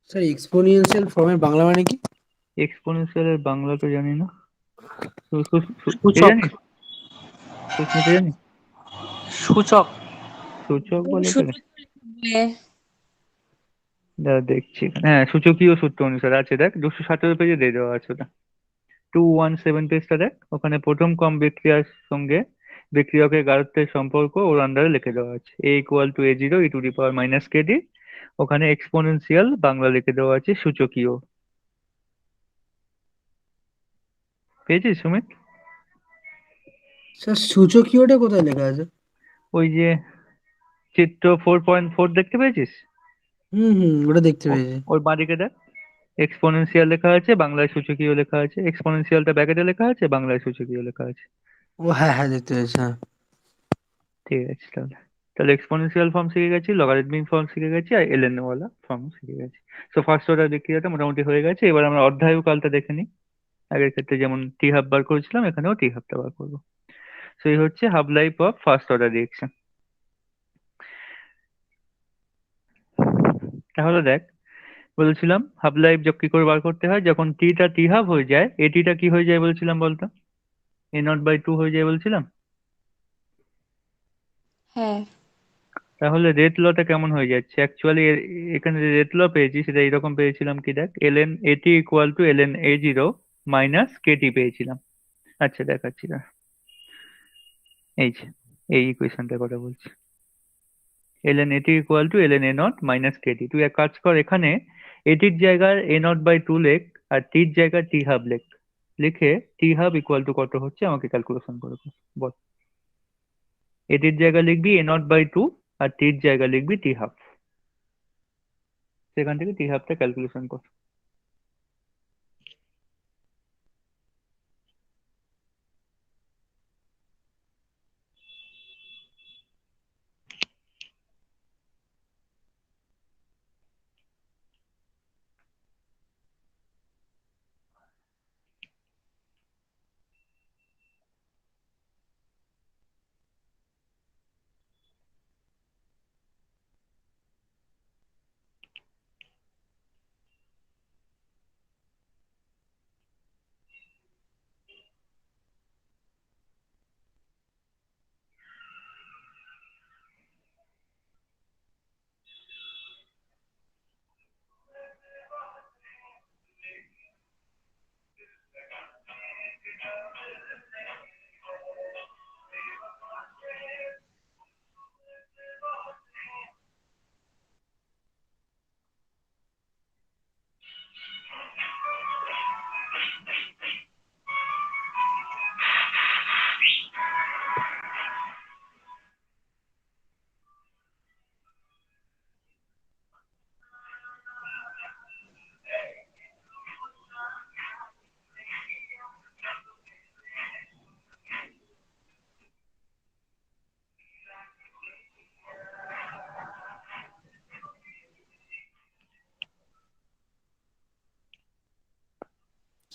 Speaker 2: স্যার এক্সপোনেনশিয়াল ফর্মের বাংলা মানে কি?
Speaker 1: এক্সপোনেনশিয়ালের বাংলা তো জানি না। এ
Speaker 5: সূচক।
Speaker 1: জানিস? সুস্মিতা জানিস?
Speaker 5: সূচক।
Speaker 1: সূচক বলে এটাকে?
Speaker 3: সূচক বলে।
Speaker 1: দাঁড়া দেখছি এখানে। হ্যাঁ, সূচকীয় সূত্র অনুসারে আছে, দেখ 217 পেজে দিয়ে দেওয়া আছে ওটা। 217 পেজটা দেখ, ওখানে প্রথম কম বিক্রিয়ার সঙ্গে বিক্রিয়কের গাঢ়ত্বের সম্পর্ক ওর আন্ডারে লিখে দেওয়া আছে। A=A0 e to the power minus k t. ওখানে এক্সপোনেনশিয়াল বাংলা লিখে দেওয়া আছে সূচকীয়। পেয়েছিস সুমিত?
Speaker 2: স্যার সূচকীয়টা কোথায় লেখা আছে?
Speaker 1: ওই যে চিত্র 4.4 দেখতে পেয়েছিস?
Speaker 2: ওটা দেখতে
Speaker 1: ও-
Speaker 2: পেয়েছি।
Speaker 1: ওর বাঁদিকে দেখ, এক্সপোনেনশিয়াল লেখা আছে, বাংলায় সূচকীয় লেখা আছে। এক্সপোনেনশিয়ালটা ব্র্যাকেটে লেখা আছে, বাংলায় সূচকীয় লেখা আছে।
Speaker 2: ও হ্যাঁ হ্যাঁ, দেখতে পেয়েছি, হ্যাঁ।
Speaker 1: ঠিক আছে, তাহলে তাহলে এক্সপোনেনশিয়াল ফর্ম শিখে গেছি, লগারিদমিক ফর্ম শিখে গেছি, আর এলএন ওয়ালা ফর্ম শিখে গেছি। তো ফার্স্ট অর্ডার বিক্রিয়াটা মোটামুটি হয়ে গেছে। এবার আমরা অর্ধায়ু কালটা দেখে নিই। আগের ক্ষেত্রে যেমন টি হাফ বার করেছিলাম, এখানেও টি হাফটা বার করবো। তো এই হচ্ছে half life of first order reaction. তাহলে দেখ, বলেছিলাম হাফ লাইফ কি করে বার করতে হয়, যখন টিটা টি হাফ হয়ে যায়, এটিটা কি হয়ে যায় বলছিলাম বলতো? A0/2 হয়ে যায় বলছিলাম।
Speaker 3: হ্যাঁ।
Speaker 1: তাহলে রেট লটা কেমন হয়ে যাচ্ছে অ্যাকচুয়ালি? এখানে যে রেট ল পেয়েছি সেটা এরকম পেয়েছিলাম কি, দেখ ln at equal to ln A0 minus k t পেয়েছিলাম। আচ্ছা দেখাচ্ছি দাঁড়া। এই যে এই ইকুয়েশনটার কথা বলছি, ln at equal to ln A0 minus k t. তুই এক কাজ কর, এখানে এটির জায়গায় A0/2 লেখ, আর টির জায়গায় টি হাফ লেখ। লিখে টি হাফ ইকুয়াল টু কত হচ্ছে আমাকে ক্যালকুলেশন করে বল। এটির জায়গায় লিখবি A0/2, আর টির জায়গায় লিখবি টি হাফ। সেখান থেকে টি হাফটা ক্যালকুলেশন কর।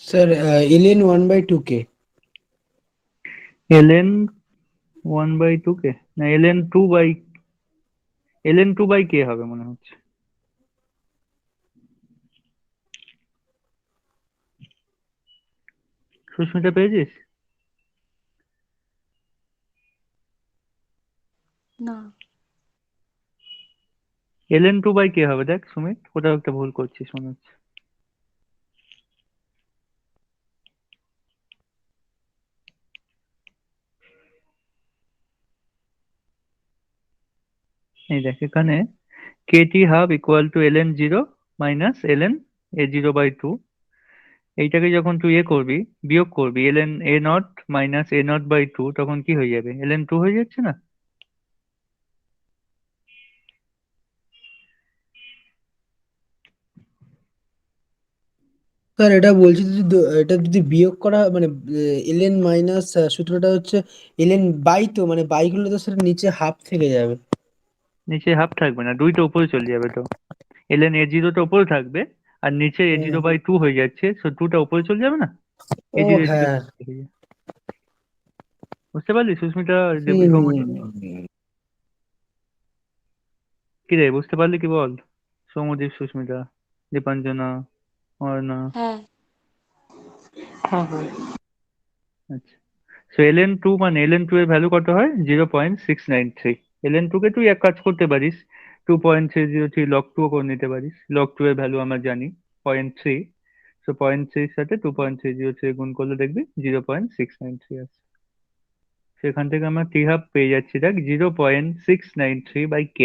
Speaker 2: স্যার ln 1/2 কে।
Speaker 1: ln 1/2 কে না, ln2/কে হবে মনে হচ্ছে। সুস্মিতা পেয়েছিস?
Speaker 3: না।
Speaker 1: ln2/কে হবে, দেখ সুমিত, কোথাও একটা ভুল করছিস মনে হচ্ছে। এই দেখ এখানে Katie half equal two ln0 minus ln A0/2। এইটাকে যখন তুই করবি, বিয়োগ করবি ln A0 মাইনাস A0/2, তখন কি হয়ে যাবে? ln2 হয়ে যাচ্ছে না?
Speaker 2: স্যার এটা বলছি যদি এটা যদি বিয়োগ করা মানে এলএন মাইনাস সূত্রটা হচ্ছে এলএন বাই, তো মানে বাই করলে তো সেটা নিচে হাফ থেকে যাবে।
Speaker 1: নিচে হাফ থাকবে না, দুইটা উপরে চলে যাবে তো। ln A0 টা উপরে থাকবে, আর নিচে a0/2 হয়ে যাচ্ছে, সো 2টা উপরে চলে যাবে না,
Speaker 2: ও
Speaker 1: a0
Speaker 2: হ্যাঁ।
Speaker 1: হয়ে যাবে। বুঝতে পারলি সুস্মিতা?
Speaker 2: হুম।
Speaker 1: কি রে, বুঝতে পারলি কি বল? সৌম্যদীপ, সুস্মিতা, দীপাঞ্জনা, অর্ণা।
Speaker 3: হ্যাঁ।
Speaker 5: হ্যাঁ হ্যাঁ।
Speaker 1: আচ্ছা, সো ln2 মানে ln2 এর ভ্যালু কত হয়? 0.693। ln2 কে তুই এক কাজ করতে পারিস, 2.303 log2 করে নিতে পারিস। log2 এর ভ্যালু আমরা জানি 0.3, সো 0.3 এর সাথে 2.303 গুণ করলে দেখবি 0.693 আছে। সেখান থেকে আমরা টি হাফ পেয়ে যাচ্ছি, দেখ 0.693/k।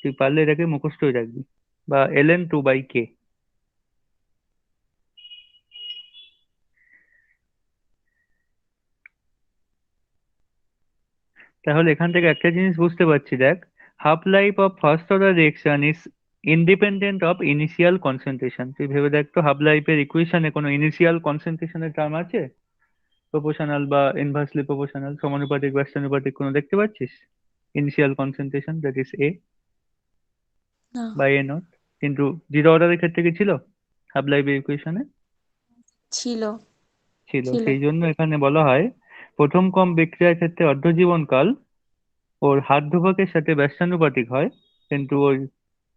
Speaker 1: তুই পারলে এটাকে মুখস্থই রাখবি, বা ln2/k। তাহলে এখান থেকে একটা জিনিস বুঝতে পারছি, দেখ, half life of first order reaction is independent of initial concentration. তুই ভেবে দেখ তো, হাফ লাইফের ইকুয়েশনে কোনো ইনিশিয়াল কনসেন্ট্রেশনের টার্ম আছে? প্রপোর্শনাল বা ইনভার্সলি প্রপোর্শনাল, সমানুপাতিক, ব্যস্তানুপাতিক কোনো দেখতে পাচ্ছিস? Initial concentration that is A
Speaker 3: না।
Speaker 1: By A naught. কিন্তু জিরো অর্ডারের ক্ষেত্রে কি ছিল হাফ লাইফের ইকুয়েশনে?
Speaker 3: ছিল।
Speaker 1: ছিল।
Speaker 3: ছিল।
Speaker 1: সেই জন্য এখানে বলা হয় প্রথম কম বিক্রিয়ার ক্ষেত্রে অর্ধজীবনকাল ওর হাত ধ্রুবকের সাথে ব্যস্তানুপাতিক হয়, কিন্তু ওই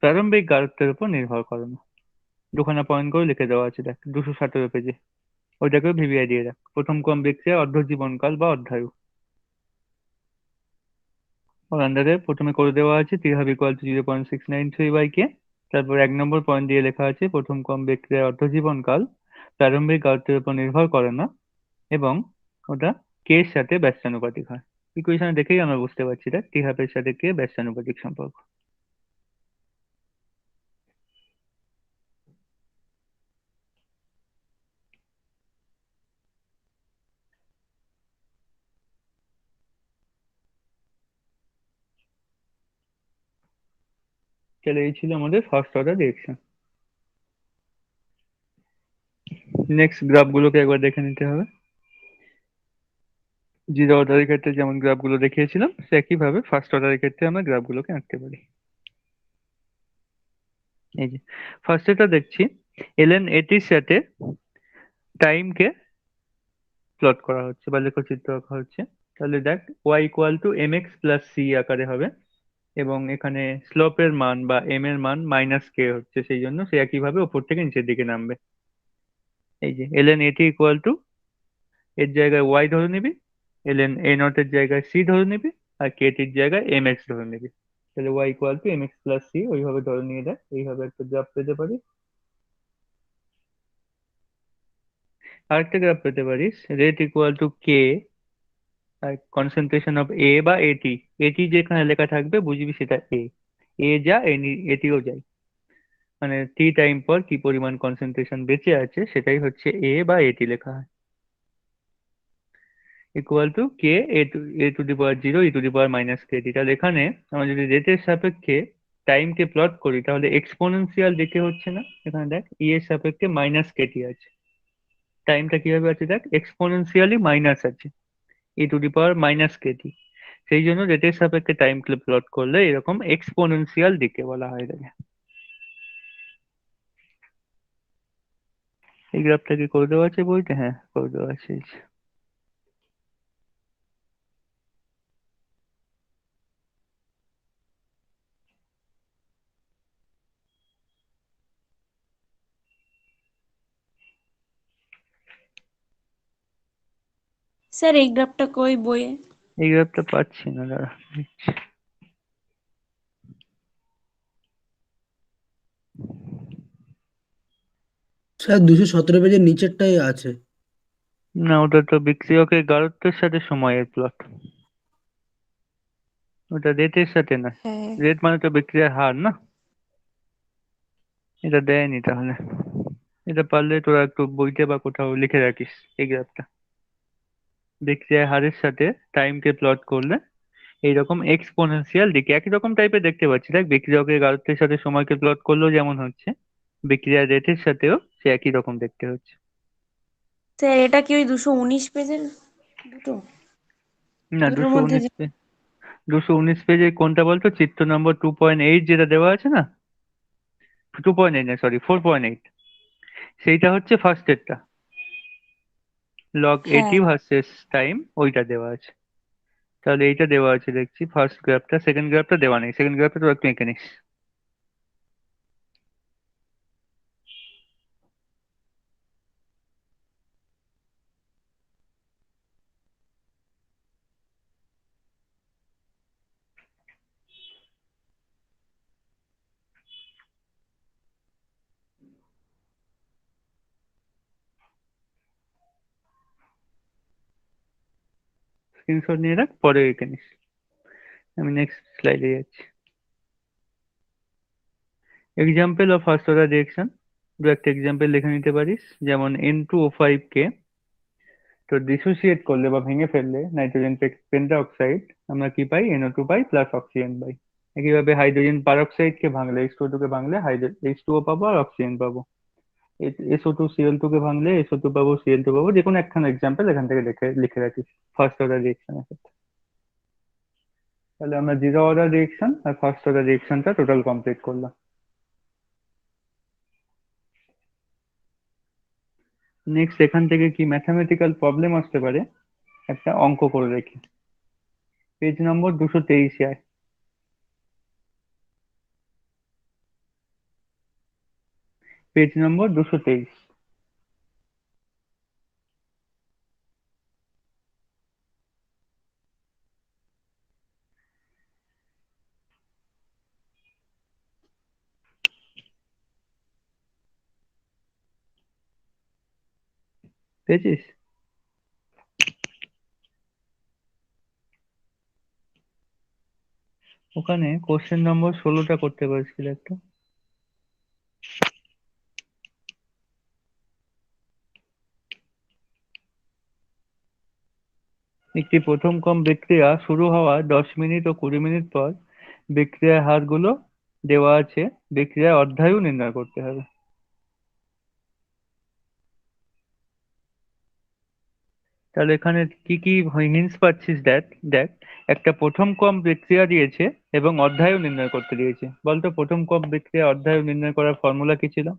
Speaker 1: প্রারম্ভিক গারত্বের উপর নির্ভর করে না। দুখানা পয়েন্ট করে লিখে দেওয়া আছে, দেখ 217 পেজে। ওইটাকেও ভিভিআই দিয়ে রাখ, প্রথম কম বিক্রিয়া অর্ধজীবনকাল বা অর্ধায়ু। ওর আন্ডারে প্রথমে করে দেওয়া আছে T half equal two 0.693/k। তারপর 1 নম্বর পয়েন্ট দিয়ে লেখা আছে প্রথম কম বিক্রিয়া অর্ধজীবনকাল প্রারম্ভিক গারত্বের উপর নির্ভর করে না, এবং ওটা কে এর সাথে ব্যস্তানুপাতিক হয়। ইকুয়েশনে দেখেই আমরা বুঝতে পারছি, দেখ টি হাফের সাথে কে ব্যস্তানুপাতিক সম্পর্ক। তাহলে এই ছিল আমাদের ফার্স্ট অর্ডার রিয়েকশন। নেক্সট গ্রাফগুলোকে একবার দেখে নিতে হবে। জিরো অর্ডারের ক্ষেত্রে যেমন গ্রাফগুলো দেখিয়েছিলাম, সে একইভাবে ফার্স্ট অর্ডারের ক্ষেত্রে আমরা গ্রাফগুলোকে আঁকতে পারি। এই যে ফার্স্টেটা দেখছি, ln80 সাথে টাইমকে প্লট করা হচ্ছে বা লেখচিত্র আঁকা হচ্ছে। তাহলে দেখ y equal to mx plus c আকারে হবে, এবং এখানে স্লোপের মান বা m এর মান -k হচ্ছে, সেই জন্য সে একইভাবে ওপর থেকে নিচের দিকে নামবে। এই যে ln80 ইকুয়াল টু, এর জায়গায় y ধরে নিবি, ln a0 এর জায়গায় c ধরে নিবি, আর kt এর জায়গায় mx ধরে নিবি। তাহলে y equal to mx plus c ওইভাবে ধরে নিয়ে দেখ, এইভাবে একটা গ্রাফ পেতে পারি। আরেকটা গ্রাফ পেতে পারিস, রেট ইকুয়াল টু k আর কনসেন্ট্রেশন অফ এ বা এটি। এটি যেখানে লেখা থাকবে বুঝবি সেটা এ, এ যা এটিও যায়, মানে টি টাইম পর কি পরিমাণ কনসেন্ট্রেশন বেঁচে আছে সেটাই হচ্ছে এ বা এটি লেখা হয়। Equal to K a two the power 0 e⁻−kt। তাহলে এখানে আমরা যদি রেটের সাপেক্ষে টাইমকে প্লট করি তাহলে এক্সপোনেনশিয়াল দিকে হচ্ছে না, এখানে দেখ ই এর সাপেক্ষে -kt আছে। টাইমটা কিভাবে আছে দেখ, এক্সপোনেনশিয়ালি মাইনাস আছে, e⁻−kt। সেই জন্য রেটের সাপেক্ষে টাইম প্লট করলে এরকম এক্সপোনেনশিয়াল দিকে বলা হয় এটাকে। এই গ্রাফটা কি করে দেওয়া আছে বইতে? হ্যাঁ, করে দেওয়া আছে। এই যে।
Speaker 3: স্যার এই গ্রাফটা কই বইয়ে?
Speaker 1: এই গ্রাফটা পাচ্ছি না, দাঁড়া দেখছি।
Speaker 2: স্যার 217 পেজের নিচেরটাই আছে।
Speaker 1: না, ওটা তো বিক্রিয়কের গাঢ়ত্বের সাথে সময়ের প্লট, ওটা রেটের সাথে না।
Speaker 3: হ্যাঁ।
Speaker 1: রেট মানে তো বিক্রিয়ার হার না, এটা দেয়নি তাহলে। এটা পারলে তোরা একটু বইতে বা কোথাও লিখে রাখিস এই গ্রাফটা। বিক্রিয়ার হারের সাথে টাইমকে প্লট করলে এইরকম এক্সপোনেনশিয়াল দিকে একই রকম টাইপের দেখতে পাচ্ছি। দেখ বিক্রিয়কের গাঢ়ত্বের সাথে সময়কে প্লট করলেও যেমন হচ্ছে, বিক্রিয়ার রেটের সাথেও সে একই রকম দেখতে হচ্ছে।
Speaker 3: স্যার এটা কি ওই 219 পেজের দুটো
Speaker 1: না,
Speaker 3: দুটোর
Speaker 1: দুশো
Speaker 3: মধ্যে
Speaker 1: উনিশ 219 পেজে কোনটা বলতো? চিত্র নম্বর 2.8 যেটা দেওয়া আছে না, 2.8 না, সরি 4.8। সেইটা হচ্ছে ফার্স্ট এরটা, লগ
Speaker 3: হ্যাঁ
Speaker 1: এটি ভার্সেস টাইম ওইটা দেওয়া আছে। তাহলে এইটা দেওয়া আছে দেখছি ফার্স্ট গ্রাফটা, সেকেন্ড গ্রাফটা দেওয়া নেই, সেকেন্ড গ্রাফটা তো একটু এঁকে নিস। স্ক্রিনশট নিয়ে রাখ, পরে এঁকে নিস। আমি নেক্সট স্লাইডে যাচ্ছি। Example of first order reaction, দু একটা এক্সাম্পল লিখে নিতে পারিস। যেমন N2O5 কে তো ডিসোসিয়েট করলে বা ভেঙে ফেললে নাইট্রোজেন পেন্টাঅক্সাইড আমরা কি পাই, NO2 পাই প্লাস অক্সিজেন পাই। একইভাবে হাইড্রোজেন পারঅক্সাইড কে ভাঙলে, H2O2 কে ভাঙলে H2O পাবো আর অক্সিজেন পাবো। SO2 Cl2 কে ভাঙলে SO2 পাবো, Cl2 পাবো। যে কোনো একখানা এক্সাম্পল এখান থেকে লিখে লিখে রাখিস ফার্স্ট অর্ডার রিঅ্যাকশনের ক্ষেত্রে। তাহলে আমরা জিরো অর্ডার রিঅ্যাকশন আর ফার্স্ট অর্ডার রিঅ্যাকশনটা টোটাল কমপ্লিট করলাম। নেক্সট এখান থেকে কি ম্যাথামেটিক্যাল প্রবলেম আসতে পারে, একটা অঙ্ক করে দেখি। পেজ নম্বর 223 আয়। পেজ নম্বর 223। পেয়েছিস? ওখানে কোশ্চেন নম্বর 16টা করতে পারছিল একটা। একটি প্রথম কম বিক্রিয়া শুরু হওয়ার 10 মিনিট ও 20 মিনিট পর বিক্রিয়ার হারগুলো দেওয়া আছে, বিক্রিয়ার অর্ধায়ু নির্ণয় করতে হবে। তাহলে এখানে কি কি হিন্টস পাচ্ছিস দেখ দেখ। একটা প্রথম কম বিক্রিয়া দিয়েছে এবং অর্ধায়ু নির্ণয় করতে দিয়েছে। বলতো প্রথম কম বিক্রিয়া অর্ধায়ু নির্ণয় করার ফর্মুলা কি ছিল?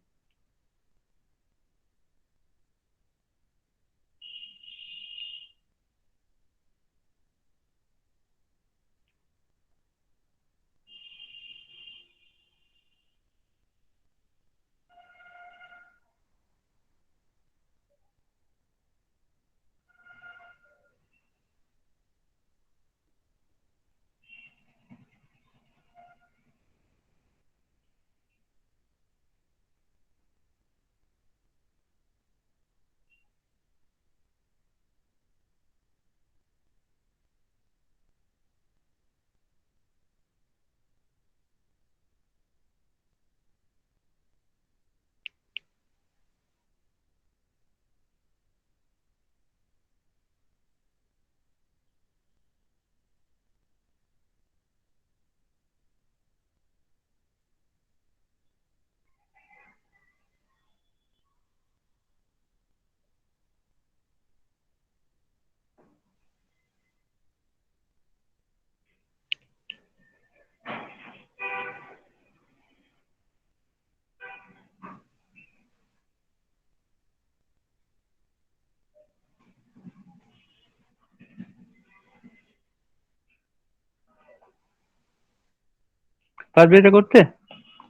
Speaker 1: পারবি এটা করতে?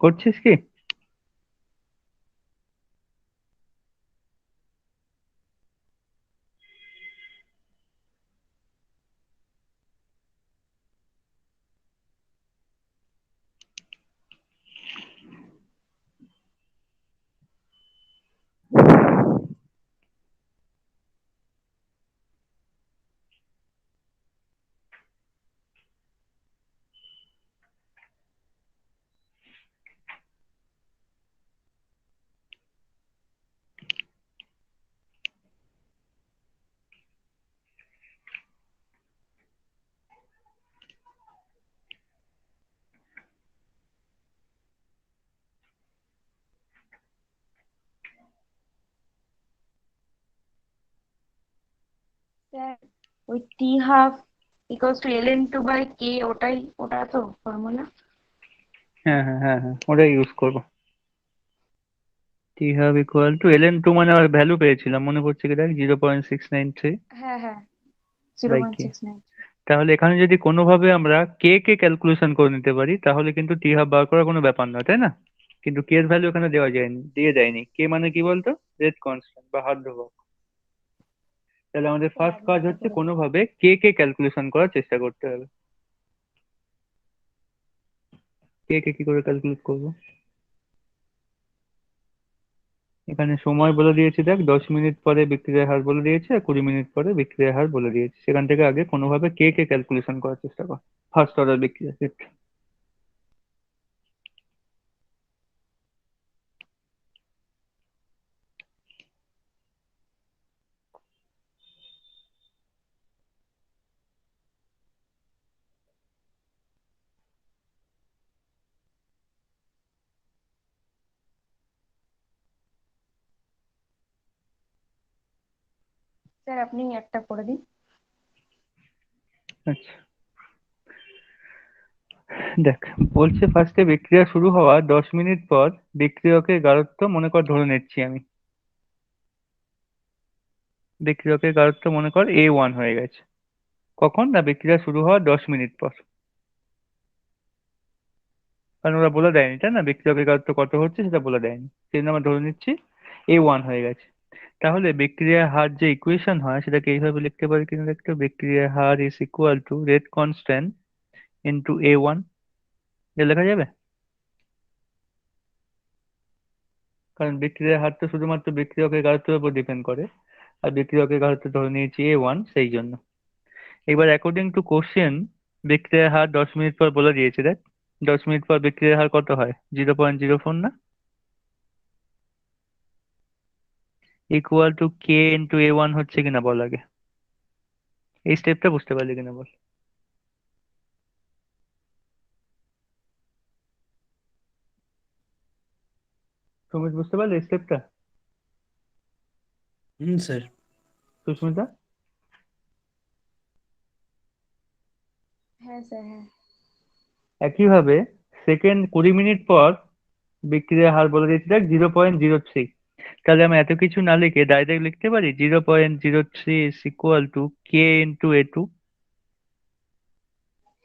Speaker 1: করছিস কি?
Speaker 3: স্যার, ওই T12 = Ln2/K, ওটা তো ফর্মুলা।
Speaker 1: হ্যাঁ হ্যাঁ হ্যাঁ হ্যাঁ, ওটাই ইউজ করবো। T half equal to ln two মানে আমার ভ্যালু পেয়েছিলাম মনে পড়ছে কি দেখ 0.693
Speaker 3: হ্যাঁ হ্যাঁ, zero
Speaker 1: by
Speaker 3: point
Speaker 1: k.
Speaker 3: Six nine
Speaker 1: তাহলে এখানে যদি কোনোভাবে আমরা কে কে ক্যালকুলেশন করে নিতে পারি তাহলে কিন্তু টি হাব বার করার কোনো ব্যাপার নয়, তাই না? কিন্তু কে এর ভ্যালু এখানে দেওয়া যায়নি, দিয়ে দেয়নি। কে মানে কি বলতো, রেট কনস্ট্যান্ট বা হার ধ্রুবক। তাহলে আমাদের ফার্স্ট কাজ হচ্ছে কোনোভাবে কে কে ক্যালকুলেশন করার চেষ্টা করতে হবে। কে কে কি করে ক্যালকুলেট করবো? এখানে সময় বলে দিয়েছি দেখ, 10 মিনিট পরে বিক্রিয়ার হার বলে দিয়েছে আর 20 মিনিট পরে বিক্রিয়ার হার বলে দিয়েছে। সেখান থেকে আগে কোনোভাবে কে কে ক্যালকুলেশন করার চেষ্টা কর ফার্স্ট অর্ডার বিক্রিয়ার ক্ষেত্রে।
Speaker 3: স্যার আপনি একটা করে দিন।
Speaker 1: আচ্ছা দেখ, বলছে ফার্স্টে বিক্রিয়া শুরু হওয়ার 10 মিনিট পর বিক্রিয়কের গাঢ়ত্ব মনে কর ধরে নিচ্ছি আমি, বিক্রিয়কের গাঢ়ত্ব মনে কর A1 হয়ে গেছে। কখন না, বিক্রিয়া শুরু হওয়ার 10 মিনিট পর। কারণ ওরা বলে দেয়নি তাই না, বিক্রিয়কের গাঢ়ত্ব কত হচ্ছে সেটা বলে দেয়নি, সেই জন্য আমরা ধরে নিচ্ছি A1 হয়ে গেছে। তাহলে বিক্রিয়ার হার যে ইকুয়েশন হয় সেটাকে এইভাবে লিখতে পারি কিনা দেখতে, বিক্রিয়ার হার is equal to rate constant into A1, এটা লেখা যাবে? কারণ বিক্রিয়ার হার তো শুধুমাত্র বিক্রিয়কের গাঢ়ত্বের উপর ডিপেন্ড করে, আর বিক্রিয়কের গাঢ়ত্ব ধরে নিয়েছি A1, সেই জন্য। এবার অ্যাকর্ডিং টু কোশ্চেন বিক্রিয়ার হার 10 মিনিট পর বলে দিয়েছে দেখ, 10 মিনিট পর বিক্রিয়ার হার কত হয়, 0.04 না, equal to K into A1 হচ্ছে কিনা বল আগে। এই স্টেপটা বুঝতে পারলি কিনা বল। সুমিত বুঝতে পারলি এই স্টেপটা?
Speaker 2: স্যার।
Speaker 1: সুস্মিতা?
Speaker 3: হ্যাঁ স্যার, হ্যাঁ।
Speaker 1: একইভাবে সেকেন্ড 20 মিনিট পর বিক্রিয়ার হার বলে দিয়েছি দেখ 0.03। তাহলে আমি এত কিছু না লিখে ডাইরেক্ট লিখতে পারি 0.03 is equal to K into A2।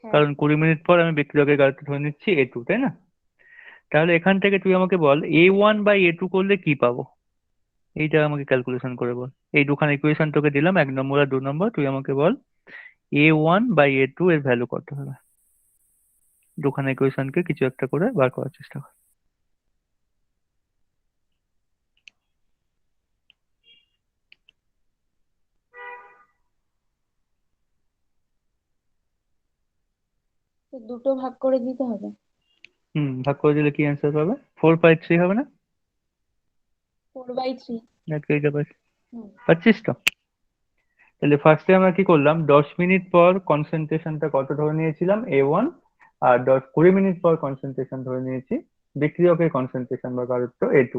Speaker 3: হ্যাঁ
Speaker 1: কারণ 20 মিনিট পর আমি বিক্রিয়কের গাঢ়ত্ব ধরে নিচ্ছি A2, তাই না? তাহলে এখান থেকে তুই আমাকে বল A1 বাই A2 করলে কি পাবো, এইটা আমাকে ক্যালকুলেশন করে বল। এই দুখানা ইকুয়েশন তোকে দিলাম, 1 নম্বর আর 2 নম্বর, তুই আমাকে বল A1 বাই A2 এর ভ্যালু কত হবে। দুখানা ইকুয়েশনকে কিছু একটা করে বার করার চেষ্টা কর।
Speaker 3: তো দুটো ভাগ করে দিতে হবে।
Speaker 1: ভাগ করে দিলে কি অ্যান্সার পাবে, 4/3 হবে না?
Speaker 3: 4/3।
Speaker 1: দেখ এইটা
Speaker 3: হুম।
Speaker 1: পাচ্ছিস তো? তাহলে ফার্স্টে আমরা কি করলাম, 10 মিনিট পর কনসেন্ট্রেশনটা কত ধরে নিয়েছিলাম A1, আর 20 মিনিট পর কনসেন্ট্রেশন ধরে নিয়েছি বিক্রিয়কের কনসেন্ট্রেশন বা গাঢ়ত্ব A2।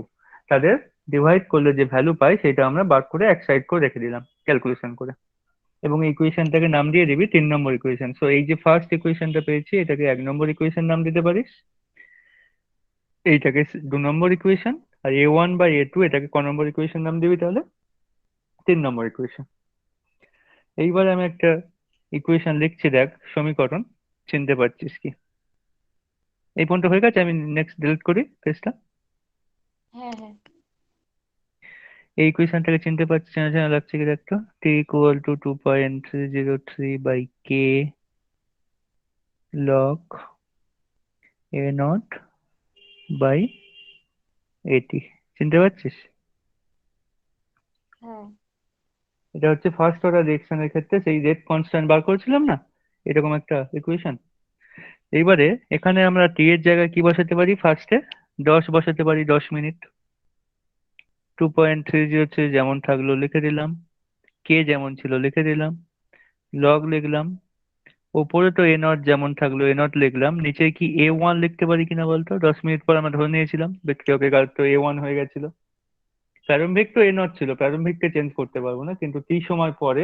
Speaker 1: তাদের ডিভাইড করলে যে ভ্যালু পাই সেটা আমরা বার করে এক সাইড করে রেখে দিলাম ক্যালকুলেশন করে, এবং এই ইকুয়েশনটাকে নাম দিয়ে দিবি 3 নম্বর ইকুয়েশন। সো এই যে ফার্স্ট ইকুয়েশনটা পেয়েছি এটাকে 1 নম্বর ইকুয়েশন নাম দিতে পারিস, এইটাকে 2 নম্বর equation, R A1 by A2 এটাকে ক নম্বর ইকুয়েশন নাম দিবি তাহলে, 3 নম্বর ইকুয়েশন। এইবার আমি একটা ইকুয়েশন লিখছি দেখ, সমীকরণ, চিনতে পারছিস কি? এই পর্যন্ত হয়ে গেছে, আমি নেক্সট ডিলিট করি পেজটা।
Speaker 3: হ্যাঁ হ্যাঁ।
Speaker 1: এই ইকুয়েশনটাকে চিনতে পারছিস না, চেনা লাগছে কি দেখতো, T equal to 2.303 by K log A naught by 80, চিনতে পারছিস?
Speaker 3: হ্যাঁ
Speaker 1: এটা হচ্ছে ফার্স্ট অর্ডার রিঅ্যাকশনের ক্ষেত্রে সেই রেট কনস্ট্যান্ট বার করেছিলাম না, এরকম একটা ইকুয়েশন। এইবারে এখানে আমরা টি এর জায়গায় কি বসাতে পারি, ফার্স্টে 10 বসাতে পারি, 10 মিনিট। 2.303 যেমন থাকলো লিখে দিলাম, কে যেমন ছিল লিখে দিলাম, লগ লিখলাম, ওপরে তো এ নট যেমন থাকলো এ নট লিখলাম, নিচে কি A1 লিখতে পারি কিনা বলতো? 10 মিনিট পর আমরা ধরে নিয়েছিলাম বিক্রিয়কের গাঢ়ত্ব A1 হয়ে গেছিল। প্রারম্ভিক তো এ নট ছিল, প্রারম্ভিককে চেঞ্জ করতে পারবো না, কিন্তু টি সময় পরে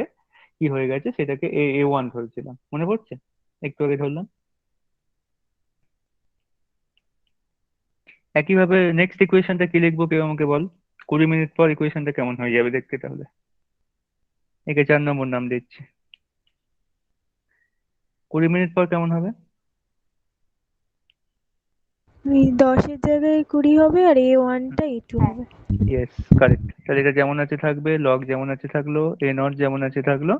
Speaker 1: কি হয়ে গেছে সেটাকে A1 ধরেছিলাম, মনে পড়ছে? একটু আগে ধরলাম। একইভাবে নেক্সট ইকুয়েশনটা কি লিখবো কেউ আমাকে বল। 20 মিনিট পর ইকুয়েশনটা কেমন হয়ে যাবে দেখতে তাহলে। একে 4 নম্বর নাম দিচ্ছি। 20 মিনিট পর কেমন হবে?
Speaker 4: ওই 10-এর জায়গায় 20 হবে আর A1টা A2 হবে।
Speaker 1: Yes, correct. তাহলে এটা যেমন আছে থাকবে, লগ যেমন আছে থাকলো, এ নট যেমন আছে থাকলো,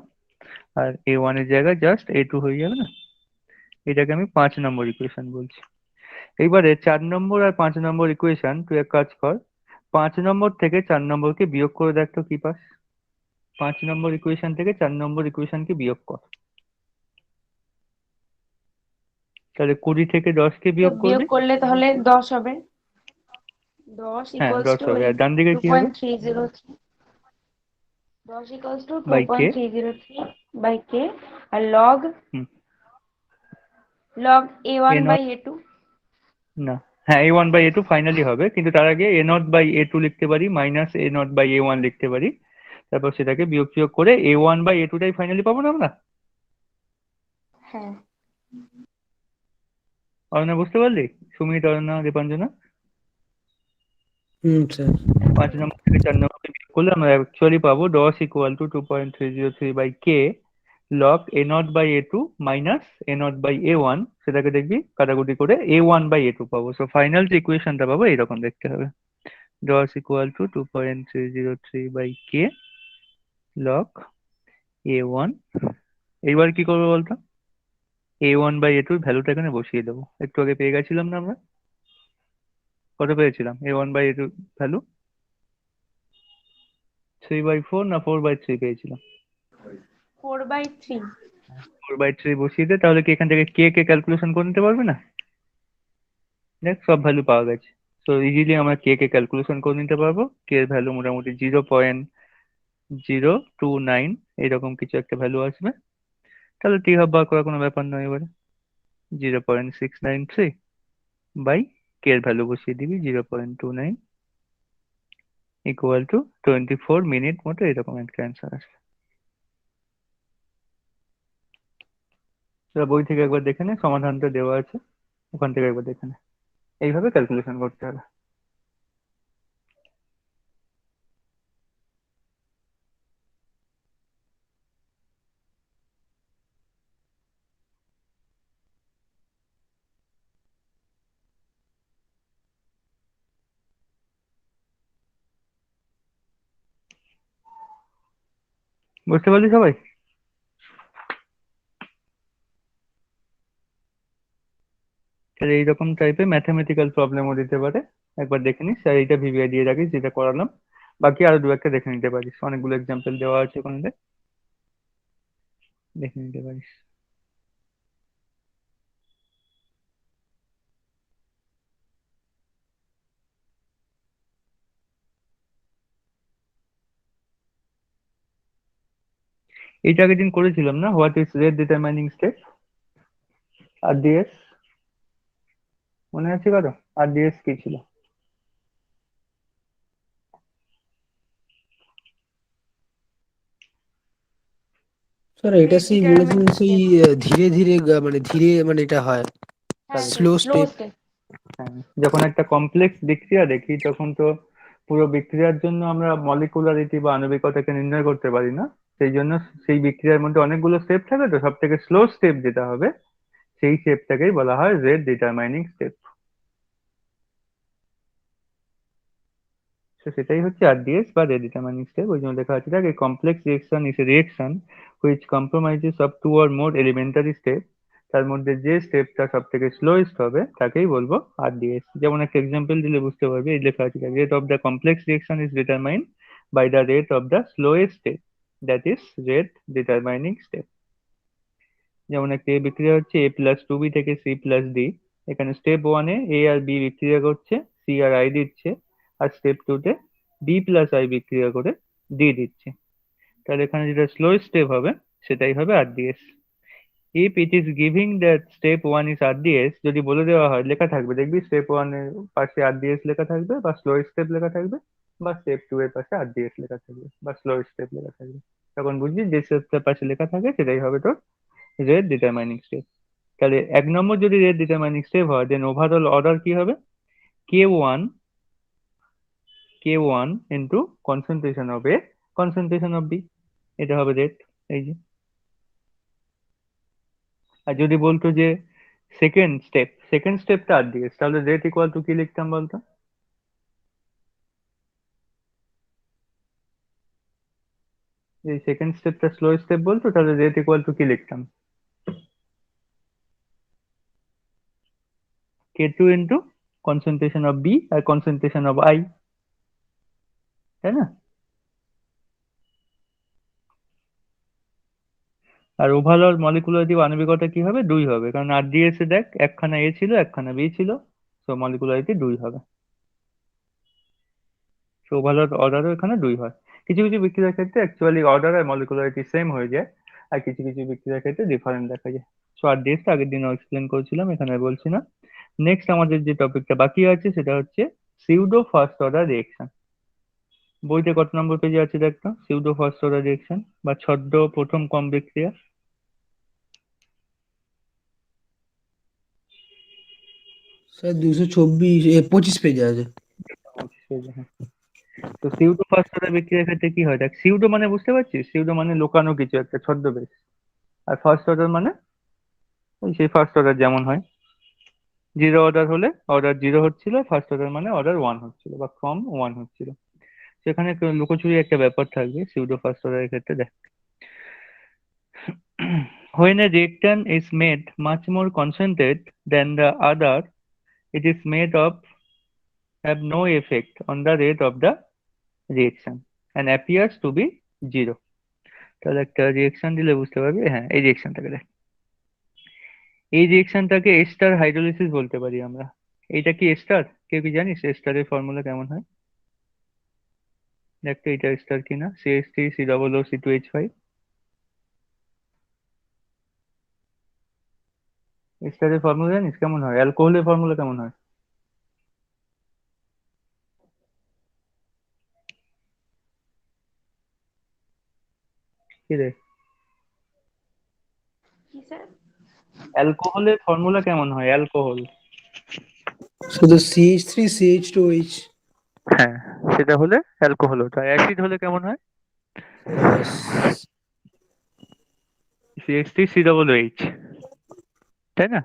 Speaker 1: আর A1 এর জায়গায় জাস্ট A2 হয়ে যাবে না। এটাকে আমি 5 নম্বর ইকুয়েশন বলছি। এইবারে 4 নম্বর আর 5 নম্বর ইকুয়েশন তুই এক কাজ কর, 5 নম্বর থেকে 4 নম্বরকে বিয়োগ করে দেখ তো কি পাস। 5 নম্বর ইকুয়েশন থেকে 4 নম্বর ইকুয়েশনকে বিয়োগ কর। তাহলে 20 থেকে 10কে
Speaker 3: তো
Speaker 1: বিয়োগ
Speaker 3: বিয়োগ
Speaker 1: করবি।
Speaker 3: করলে তাহলে 10 হবে। 10
Speaker 1: হ্যাঁ
Speaker 3: ইকুয়ালস
Speaker 1: 10
Speaker 3: টু
Speaker 1: হবে,
Speaker 3: ওই
Speaker 1: আর ডান দিকে
Speaker 3: টু
Speaker 1: কি হবে?
Speaker 3: Point three zero three 10 equals to two
Speaker 1: by k.
Speaker 3: Point three zero three by k. আর লগ
Speaker 1: হুম।
Speaker 3: লগ
Speaker 1: এ
Speaker 3: A1 বাই
Speaker 1: নট
Speaker 3: A2।
Speaker 1: না, হ্যাঁ A1/A2 ফাইনালি হবে, কিন্তু তার আগে A0/A2 লিখতে পারি, মাইনাস A0/A1 লিখতে পারি, তারপর সেটাকে বিয়োগ বিয়োগ করে A1/A2টাই ফাইনালি পাবো না আমরা।
Speaker 3: হ্যাঁ।
Speaker 1: অরণ্য বুঝতে পারলি? সুমিত, অরণ্য, দীপাঞ্জনা।
Speaker 2: স্যার।
Speaker 1: 5 নম্বর থেকে 4 নম্বরকে বিয়োগ করলে আমরা অ্যাকচুয়ালি পাবো 10 = 2.303/k log A0/A2 minus A0/A1, সেটাকে দেখবি কাটাকুটি করে A1/A2 পাবো। সো ফাইনাল যে ইকুয়েশনটা পাবো এইরকম দেখতে হবে, 10 = 2.303/k লগ A1। এইবার কি করবো বলতো, A1/A2 ভ্যালুটা এখানে বসিয়ে দেবো। একটু আগে পেয়ে গেছিলাম না আমরা? কত পেয়েছিলাম A1/A2 ভ্যালু? 3/4 না 4/3 পেয়েছিলাম?
Speaker 3: 4/3।
Speaker 1: 4/3 বসিয়ে দে, তাহলে কি এখান থেকে কে কে ক্যালকুলেশন করে নিতে পারবে না? দেখ সব ভ্যালু পাওয়া গেছে। তো ইজিলি আমরা কে কে ক্যালকুলেশন করে নিতে পারবো। কে এর ভ্যালু মোটামুটি 0.029 এইরকম কিছু একটা ভ্যালু আসবে। তাহলে টি হাফ বার করার কোনো ব্যাপার নয়। এবারে 0.693 বাই কে এর ভ্যালু বসিয়ে দিবি 0.29 ইকুয়াল টু 24 মিনিট মতো এরকম একটা অ্যান্সার আসবে। তোরা বই থেকে একবার দেখে নে, সমাধানটা দেওয়া আছে, ওখান থেকে একবার দেখে নে। এইভাবে ক্যালকুলেশন করতে হবে। বুঝতে পারলি সবাই? তাহলে এইরকম টাইপের ম্যাথামেটিক্যাল প্রবলেমও দিতে পারে, একবার দেখে নিস। আর এইটা ভিভিআই দিয়ে রাখিস যেটা করালাম, বাকি আরো দু একটা দেখে নিতে পারিস, অনেকগুলো এক্সাম্পল দেওয়া আছে ওখানে, দেখে নিতে পারিস। এইটা আগের দিন করেছিলাম না, what is rate determining step, RDS, মনে আছে কারো? RDS কি ছিল?
Speaker 2: স্যার এটা
Speaker 3: রেট
Speaker 2: সেই বলেছেন
Speaker 3: ডিটারমিনিং
Speaker 2: সেই
Speaker 3: স্টেপ।
Speaker 2: ধীরে ধীরে মানে ধীরে মানে এটা হয়
Speaker 3: হ্যাঁ
Speaker 1: Correct.
Speaker 2: Slow
Speaker 3: slow
Speaker 2: step.
Speaker 3: Step.
Speaker 1: হ্যাঁ, যখন একটা কমপ্লেক্স বিক্রিয়া দেখি তখন তো পুরো বিক্রিয়ার জন্য আমরা মলিকুলারিটি বা আণবিকতাকে নির্ণয় করতে পারি না। সেই জন্য সেই বিক্রিয়ার মধ্যে অনেকগুলো স্টেপ থাকে, তো সব থেকে স্লো স্টেপ যেটা হবে সেই স্টেপটাকেই বলা হয় রেট ডিটারমাইনিং স্টেপ। তো সেটাই হচ্ছে RDS বা রেট ডিটারমাইনিং স্টেপ। ওই জন্য লেখা আছে দেখ, complex reaction is a reaction which compromises of two or more elementary step. তার মধ্যে যে স্টেপটা সব থেকে স্লোয়েস্ট হবে তাকেই বলবো RDS। যেমন একটা এক্সাম্পল দিলে বুঝতে পারবে, এই লেখা আছে rate of the complex reaction is determined by the rate of the slowest step, that is rate determining step. যেমন একটা A বিক্রিয়া হচ্ছে A+2B থেকে C+D। এখানে স্টেপ 1-এ A আর B বিক্রিয়া করছে, C আর I দিচ্ছে, আর স্টেপ 2-তে B+I বিক্রিয়া করে D দিচ্ছে। তাহলে এখানে যেটা স্লো স্টেপ হবে সেটাই হবে RDS। If it is giving that step 1 is RDS, যদি বলে দেওয়া হয়, লেখা থাকবে দেখবি স্টেপ 1 এর পাশে RDS লেখা থাকবে বা স্লো স্টেপ লেখা থাকবে, বা স্টেপ 2 এর পাশে RDS লেখা থাকবে বা স্লো স্টেপ লেখা থাকবে। তখন বুঝবি যে স্টেপটার পাশে লেখা থাকে সেটাই হবে তোর রেট ডিটারমাইনিং স্টেপ। তাহলে 1 নম্বর যদি রেট ডিটারমাইনিং স্টেপ হয়, দেন ওভারঅল অর্ডার কি হবে? K1 K1 into concentration of A concentration of B, এটা হবে রেট। এই যে, আর যদি বলতো যে সেকেন্ড স্টেপটা RDS, তাহলে রেট ইকুয়াল টু কি লিখতাম বলতো? এই সেকেন্ড স্টেপটা স্লো স্টেপ বলতো, তাহলে রেট ইকুয়াল টু কি লিখতাম? K2 into concentration of B আর কনসেন্ট্রেশন অফ আই, তাই না? আর ওভারঅল মলিকুলারিটি আণবিকতা কি হবে? 2 হবে, কারণ RDS এ দেখ একখানা এ ছিল একখানা বি ছিল, তো মলিকুলারিটি 2 হবে। তো ওভারঅল অর্ডারও এখানে 2 হয়। কিছু কিছু বিক্রিয়ার ক্ষেত্রে অ্যাকচুয়ালি অর্ডার আর মলিকুলারিটি সেম হয়ে যায়, আর কিছু কিছু বিক্রিয়ার ক্ষেত্রে ডিফারেন্ট দেখা যায়। সো RDS টা আগের দিনও এক্সপ্লেন করেছিলাম, এখানে আর বলছি না। নেক্সট আমাদের যে টপিকটা বাকি আছে সেটা হচ্ছে সিউডো ফার্স্ট অর্ডার রিয়েকশন। বইতে কত নম্বর পেজে আছে দেখতো? সিউডো ফার্স্ট অর্ডার রিয়েকশন বা ছদ্ম প্রথম কম বিক্রিয়া।
Speaker 2: স্যার 224 25 পেজে আছে।
Speaker 1: তো সিউডো ফার্স্ট অর্ডার বিক্রিয়ার ক্ষেত্রে কি হয় দেখ, সিউডো মানে বুঝতে পারছিস? সিউডো মানে লুকানো কিছু একটা, ছদ্মবেশ। আর ফার্স্ট অর্ডার মানে ওই সেই ফার্স্ট অর্ডার যেমন হয়, জিরো অর্ডার হলে অর্ডার জিরো হচ্ছিল, ফার্স্ট অর্ডার মানে অর্ডার ওয়ান হচ্ছিল বা ফ্রম ওয়ান হচ্ছিল। সেখানে একটু লুকোচুরি একটা ব্যাপার থাকবে সিউডো ফার্স্ট অর্ডারের ক্ষেত্রে। দেখ, when a reactant is made much more concentrated than the other, it is made of have no effect on the rate of the reaction and appears to be zero. তাহলে একটা reaction দিলে বুঝতে পারবি। হ্যাঁ, এই রিয়েকশনটাকে দেখ, এই রিয়েকশনটাকে এস্টার হাইড্রোলিসিস বলতে পারি আমরা। এইটা কি এস্টার? কেউ কি জানিস এস্টারের ফর্মুলা কেমন হয়? দেখ তো এটা এস্টার কিনা। CH3COO C2H5। এস্টারের ফর্মুলা জানিস কেমন হয়? অ্যালকোহলের ফর্মুলা কেমন হয়? কি রে,
Speaker 3: কি স্যার?
Speaker 1: অ্যালকোহলের ফর্মুলা কেমন হয়? অ্যালকোহল,
Speaker 2: শুধু CH3CH2OH।
Speaker 1: হ্যাঁ, সেটা হলে অ্যালকোহল হতো। আর অ্যাসিড হলে কেমন হয়? CH3COOH, তাই না?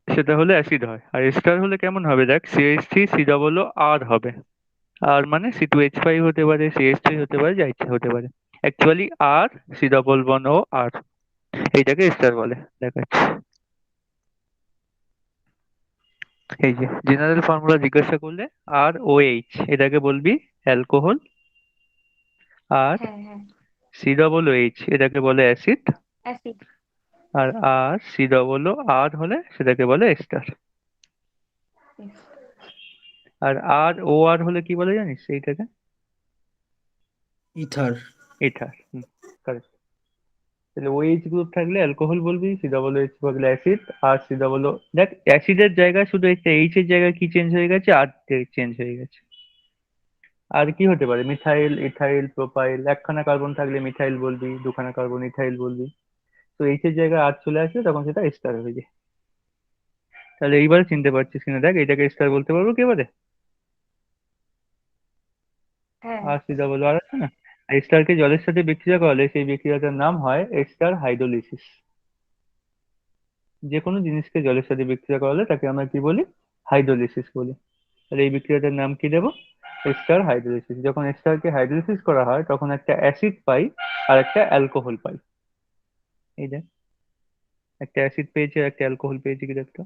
Speaker 1: সেটা হলে অ্যাসিড হয়। আর এস্টার হলে কেমন হবে দেখ, CH3COOR হবে। আর মানে C2H5 হতে পারে, CH3 হতে পারে, যা ইচ্ছা হতে পারে। অ্যাকচুয়ালি আর সি ডবল বন ও আর, এইটাকে এস্টার বলে। দেখাচ্ছি, এই যে জেনারেল ফর্মুলা জিজ্ঞাসা করলে ROH, এটাকে বলবি অ্যালকোহল। আর
Speaker 3: হ্যাঁ হ্যাঁ,
Speaker 1: COOH এটাকে বলে অ্যাসিড।
Speaker 3: অ্যাসিড।
Speaker 1: আর COOR হলে সেটাকে বলে এস্টার। আর ROR হলে কি বলে জানিস এইটাকে?
Speaker 2: ইথার।
Speaker 1: এথার। কারেক্ট। তাহলে OH গ্রুপ থাকলে অ্যালকোহল বলবি, COOH থাকলে অ্যাসিড। আর COO, দেখ অ্যাসিডের জায়গায় শুধু একটা এইচ এর জায়গায় কি চেঞ্জ হয়ে গেছে? আর চেঞ্জ হয়ে গেছে। আর কি হতে পারে? Methyl, ethyl, propyl. একখানা কার্বন থাকলে মিথাইল বলবি, দুখানা কার্বন ইথাইল বলবি। তো এইচ এর জায়গায় আর চলে আসলে তখন সেটা এস্টার হয়ে যায়। তাহলে এইবারে চিনতে পারছিস কিনা দেখ, এটাকে এস্টার বলতে পারবো কি এবারে?
Speaker 3: হ্যাঁ
Speaker 1: RCOO আছে না, এস্টারকে জলের সাথে বিক্রিয়া করালে সেই বিক্রিয়াটার নাম হয় এস্টার হাইড্রোলিসিস। যে কোনো জিনিসকে জলের সাথে বিক্রিয়া করালে তাকে আমরা কি বলি? হাইড্রোলিসিস বলি। তাহলে এই বিক্রিয়াটার নাম কি দেবো? Ester hydrolysis. যখন এস্টারকে হাইড্রোলিসিস করা হয় তখন একটা অ্যাসিড পাই আর একটা অ্যালকোহল পাই। এই দেখ, একটা অ্যাসিড পেয়েছি আর একটা অ্যালকোহল পেয়েছি, কি দেখতো?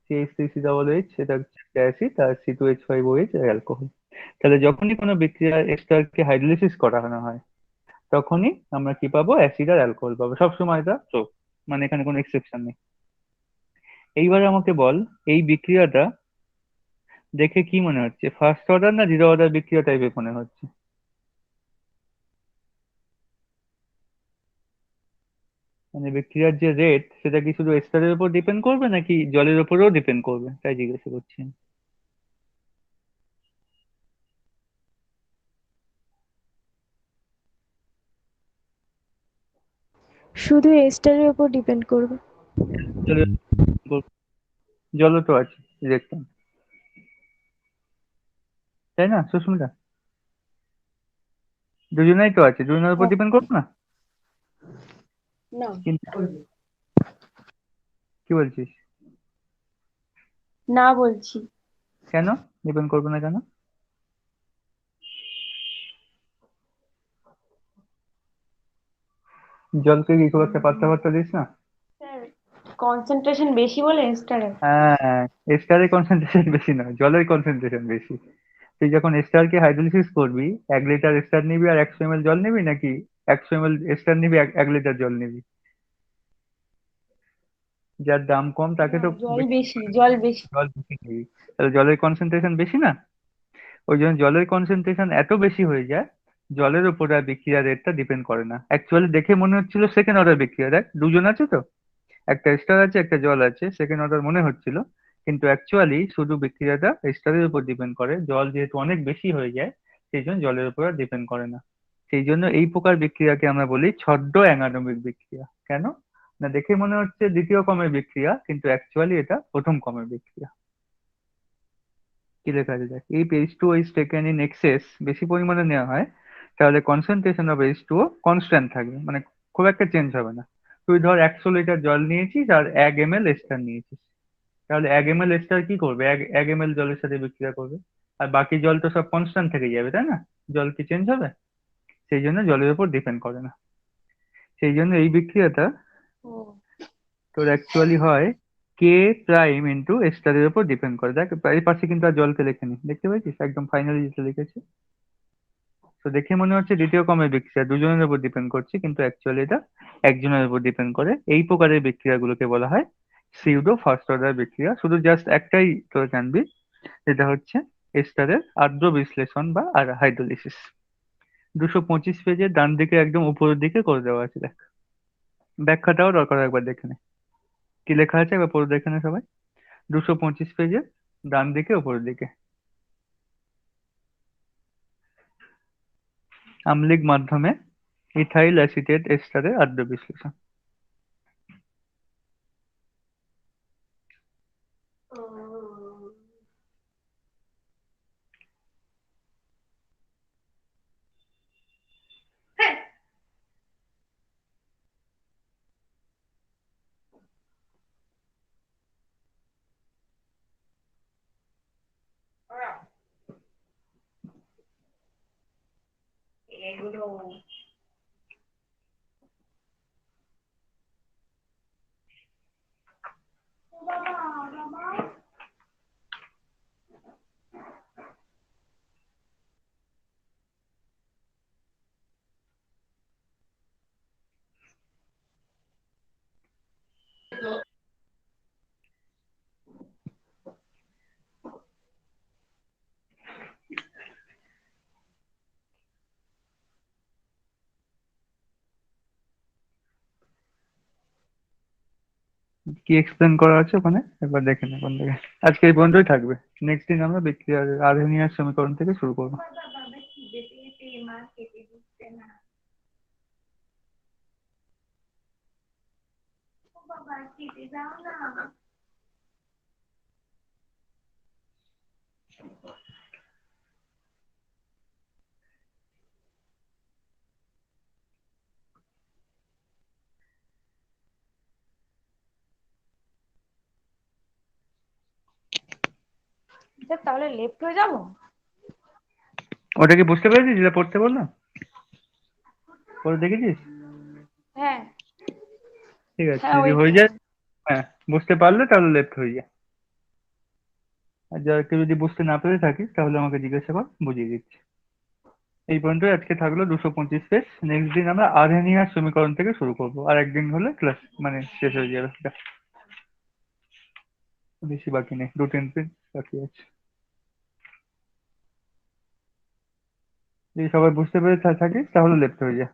Speaker 1: CH3COOH, সেটা হচ্ছে একটা অ্যাসিড, আর C2H5OH অ্যালকোহল। তাহলে যখনই কোনো বিক্রিয়া এস্টারকে হাইড্রোলিসিস করানো হয় তখনই আমরা কি পাবো? অ্যাসিড আর অ্যালকোহল পাবো সবসময়। এটা তো মানে এখানে কোনো এক্সেপশন নেই। এইবার আমাকে বল, এই বিক্রিয়াটা দেখে কি মনে হচ্ছে? ফার্স্ট অর্ডার না জিরো অর্ডার বিক্রিয়া টাইপের মনে হচ্ছে? মানে বিক্রিয়ার যে রেট সেটা কি শুধু এস্টারের উপর ডিপেন্ড করবে নাকি জলের উপরেও ডিপেন্ড করবে, তাই জিজ্ঞাসা করছি।
Speaker 4: শুধু এস্টারের উপর ডিপেন্ড করবে।
Speaker 1: জলের জলও তো আছে ইলেকট্রন, তাই না সুস্মিতা? দুজনেই তো আছে, দুজনের উপর ডিপেন্ড করবো না
Speaker 3: না
Speaker 1: কিন্তু। কি বলছিস?
Speaker 3: না বলছি।
Speaker 1: কেন ডিপেন্ড করবো না কেন? জলকে কি খুব একটা পাত্তা পাত্তা দিস না?
Speaker 3: স্যার কনসেন্ট্রেশন বেশি বলে এস্টারের।
Speaker 1: হ্যাঁ, এস্টারের কনসেন্ট্রেশন বেশি নয়, জলের কনসেন্ট্রেশন বেশি। তুই যখন এস্টারকে হাইড্রোলিসিস করবি, 1 লিটার এস্টার নিবি আর 100 ml জল নিবি, নাকি 100 ml এস্টার নিবি 1 লিটার জল নিবি? যার দাম কম তাকে
Speaker 3: না
Speaker 1: তো
Speaker 3: জল বেশি, জল বেশি।
Speaker 1: জল বেশি নিবি, তাহলে জলের কনসেন্ট্রেশন বেশি না? ওই জন্য জলের কনসেন্ট্রেশন এত বেশি হয়ে যায়, জলের উপর আর বিক্রিয়ার রেটটা ডিপেন্ড করে না। অ্যাকচুয়ালি দেখে মনে হচ্ছিল সেকেন্ড অর্ডার বিক্রিয়া, দেখ দুজন আছে তো, একটা স্টার আছে একটা জল আছে, সেকেন্ড অর্ডার মনে হচ্ছিল, কিন্তু অ্যাকচুয়ালি শুধু বিক্রিয়াটা স্টারের উপর ডিপেন্ড করে। জল যেহেতু অনেক বেশি হয়ে যায়, সেই জন্য জলের উপর আর ডিপেন্ড করে না। সেই জন্য এই প্রকার বিক্রিয়াকে আমরা বলি ছদ্ম অ্যানারোবিক বিক্রিয়া। কেন না, দেখে মনে হচ্ছে দ্বিতীয় ক্রমের বিক্রিয়া, কিন্তু অ্যাকচুয়ালি এটা প্রথম ক্রমের বিক্রিয়া। কি লেখা আছে দেখ, if H2O is taken in excess, বেশি পরিমাণে নেওয়া হয়, তাহলে কনসেন্ট্রেশন অফ H2O কনস্ট্যান্ট থাকবে, মানে খুব একটা চেঞ্জ হবে না। তুই ধর 100 লিটার জল নিয়েছিস আর 1 ml এস্টার নিয়েছিস, তাহলে 1 ml এস্টার কি করবে, এক ml জলের সাথে বিক্রিয়া করবে, আর বাকি জল তো সব কনস্ট্যান্ট থেকে যাবে, তাই না? জল কি চেঞ্জ হবে? সেই জন্য জলের উপর ডিপেন্ড করে না। সেই জন্য এই বিক্রিয়াটা
Speaker 3: ও
Speaker 1: তোর অ্যাকচুয়ালি হয় কে প্রাইম ইন্টু এস্টারের উপর ডিপেন্ড করে। দেখ এই পাশে কিন্তু আর জলকে লেখেনি, দেখতে পাচ্ছিস একদম ফাইনালি যেটা লিখেছে। তো দেখে মনে হচ্ছে দ্বিতীয় ক্রমের বিক্রিয়া দুজনের উপর ডিপেন্ড করছে, কিন্তু অ্যাকচুয়ালি এটা একজনের উপর ডিপেন্ড করে। এই প্রকারের বিক্রিয়াগুলোকে বলা হয় সিউডো ফার্স্ট অর্ডার বিক্রিয়া। শুধু জাস্ট একটাই তোর জানবি, যেটা হচ্ছে এস্টারের আদ্র বিশ্লেষণ বা আর হাইড্রোলিসিস। 225 পেজের ডান দিকে একদম উপরের দিকে করে দেওয়া আছে, দেখ ব্যাখ্যাটাও দরকার একবার দেখে নে, কি লেখা আছে একবার পড়ে দেখে নে সবাই। 225 পেজের ডান দিকে উপরের দিকে, আম্লিক মাধ্যমে ইথাইল অ্যাসিটেট এস্টারের আদ্র বিশ্লেষণ। কি এক্সপ্লেন করা আছে ওখানে একবার দেখে নে কোন দিকে। আজকে এই পর্যন্তই থাকবে, নেক্সট দিন আমরা বিক্রিয়ার আর্হেনিয়ার সমীকরণ থেকে শুরু করবো।
Speaker 3: স্যার তাহলে লেফট হয়ে যাবো?
Speaker 1: ওটা কি বুঝতে পেরেছিস যেটা পড়তে বললাম? পড়ে দেখেছিস?
Speaker 3: হ্যাঁ
Speaker 1: ঠিক আছে,
Speaker 3: হ্যাঁ
Speaker 1: যদি হয়ে
Speaker 3: ওইটাই।
Speaker 1: যায়, হ্যাঁ বুঝতে পারলে তাহলে লেফট হয়ে যায়। আর যারা কেউ যদি বুঝতে না পেরে থাকিস তাহলে আমাকে জিজ্ঞাসা কর, বুঝিয়ে দিচ্ছি। এই পর্যন্ত আজকে থাকলো 225 পেজ। নেক্সট দিন আমরা আর্হেনিয়ার সমীকরণ থেকে শুরু করবো, আর একদিন হলে ক্লাস মানে শেষ হয়ে যাবে। বেশি বাকি নেই, 2-3 পেজ বাকি আছে। যদি সবাই বুঝতে পেরে থাকিস তাহলে লেফট হয়ে যায়।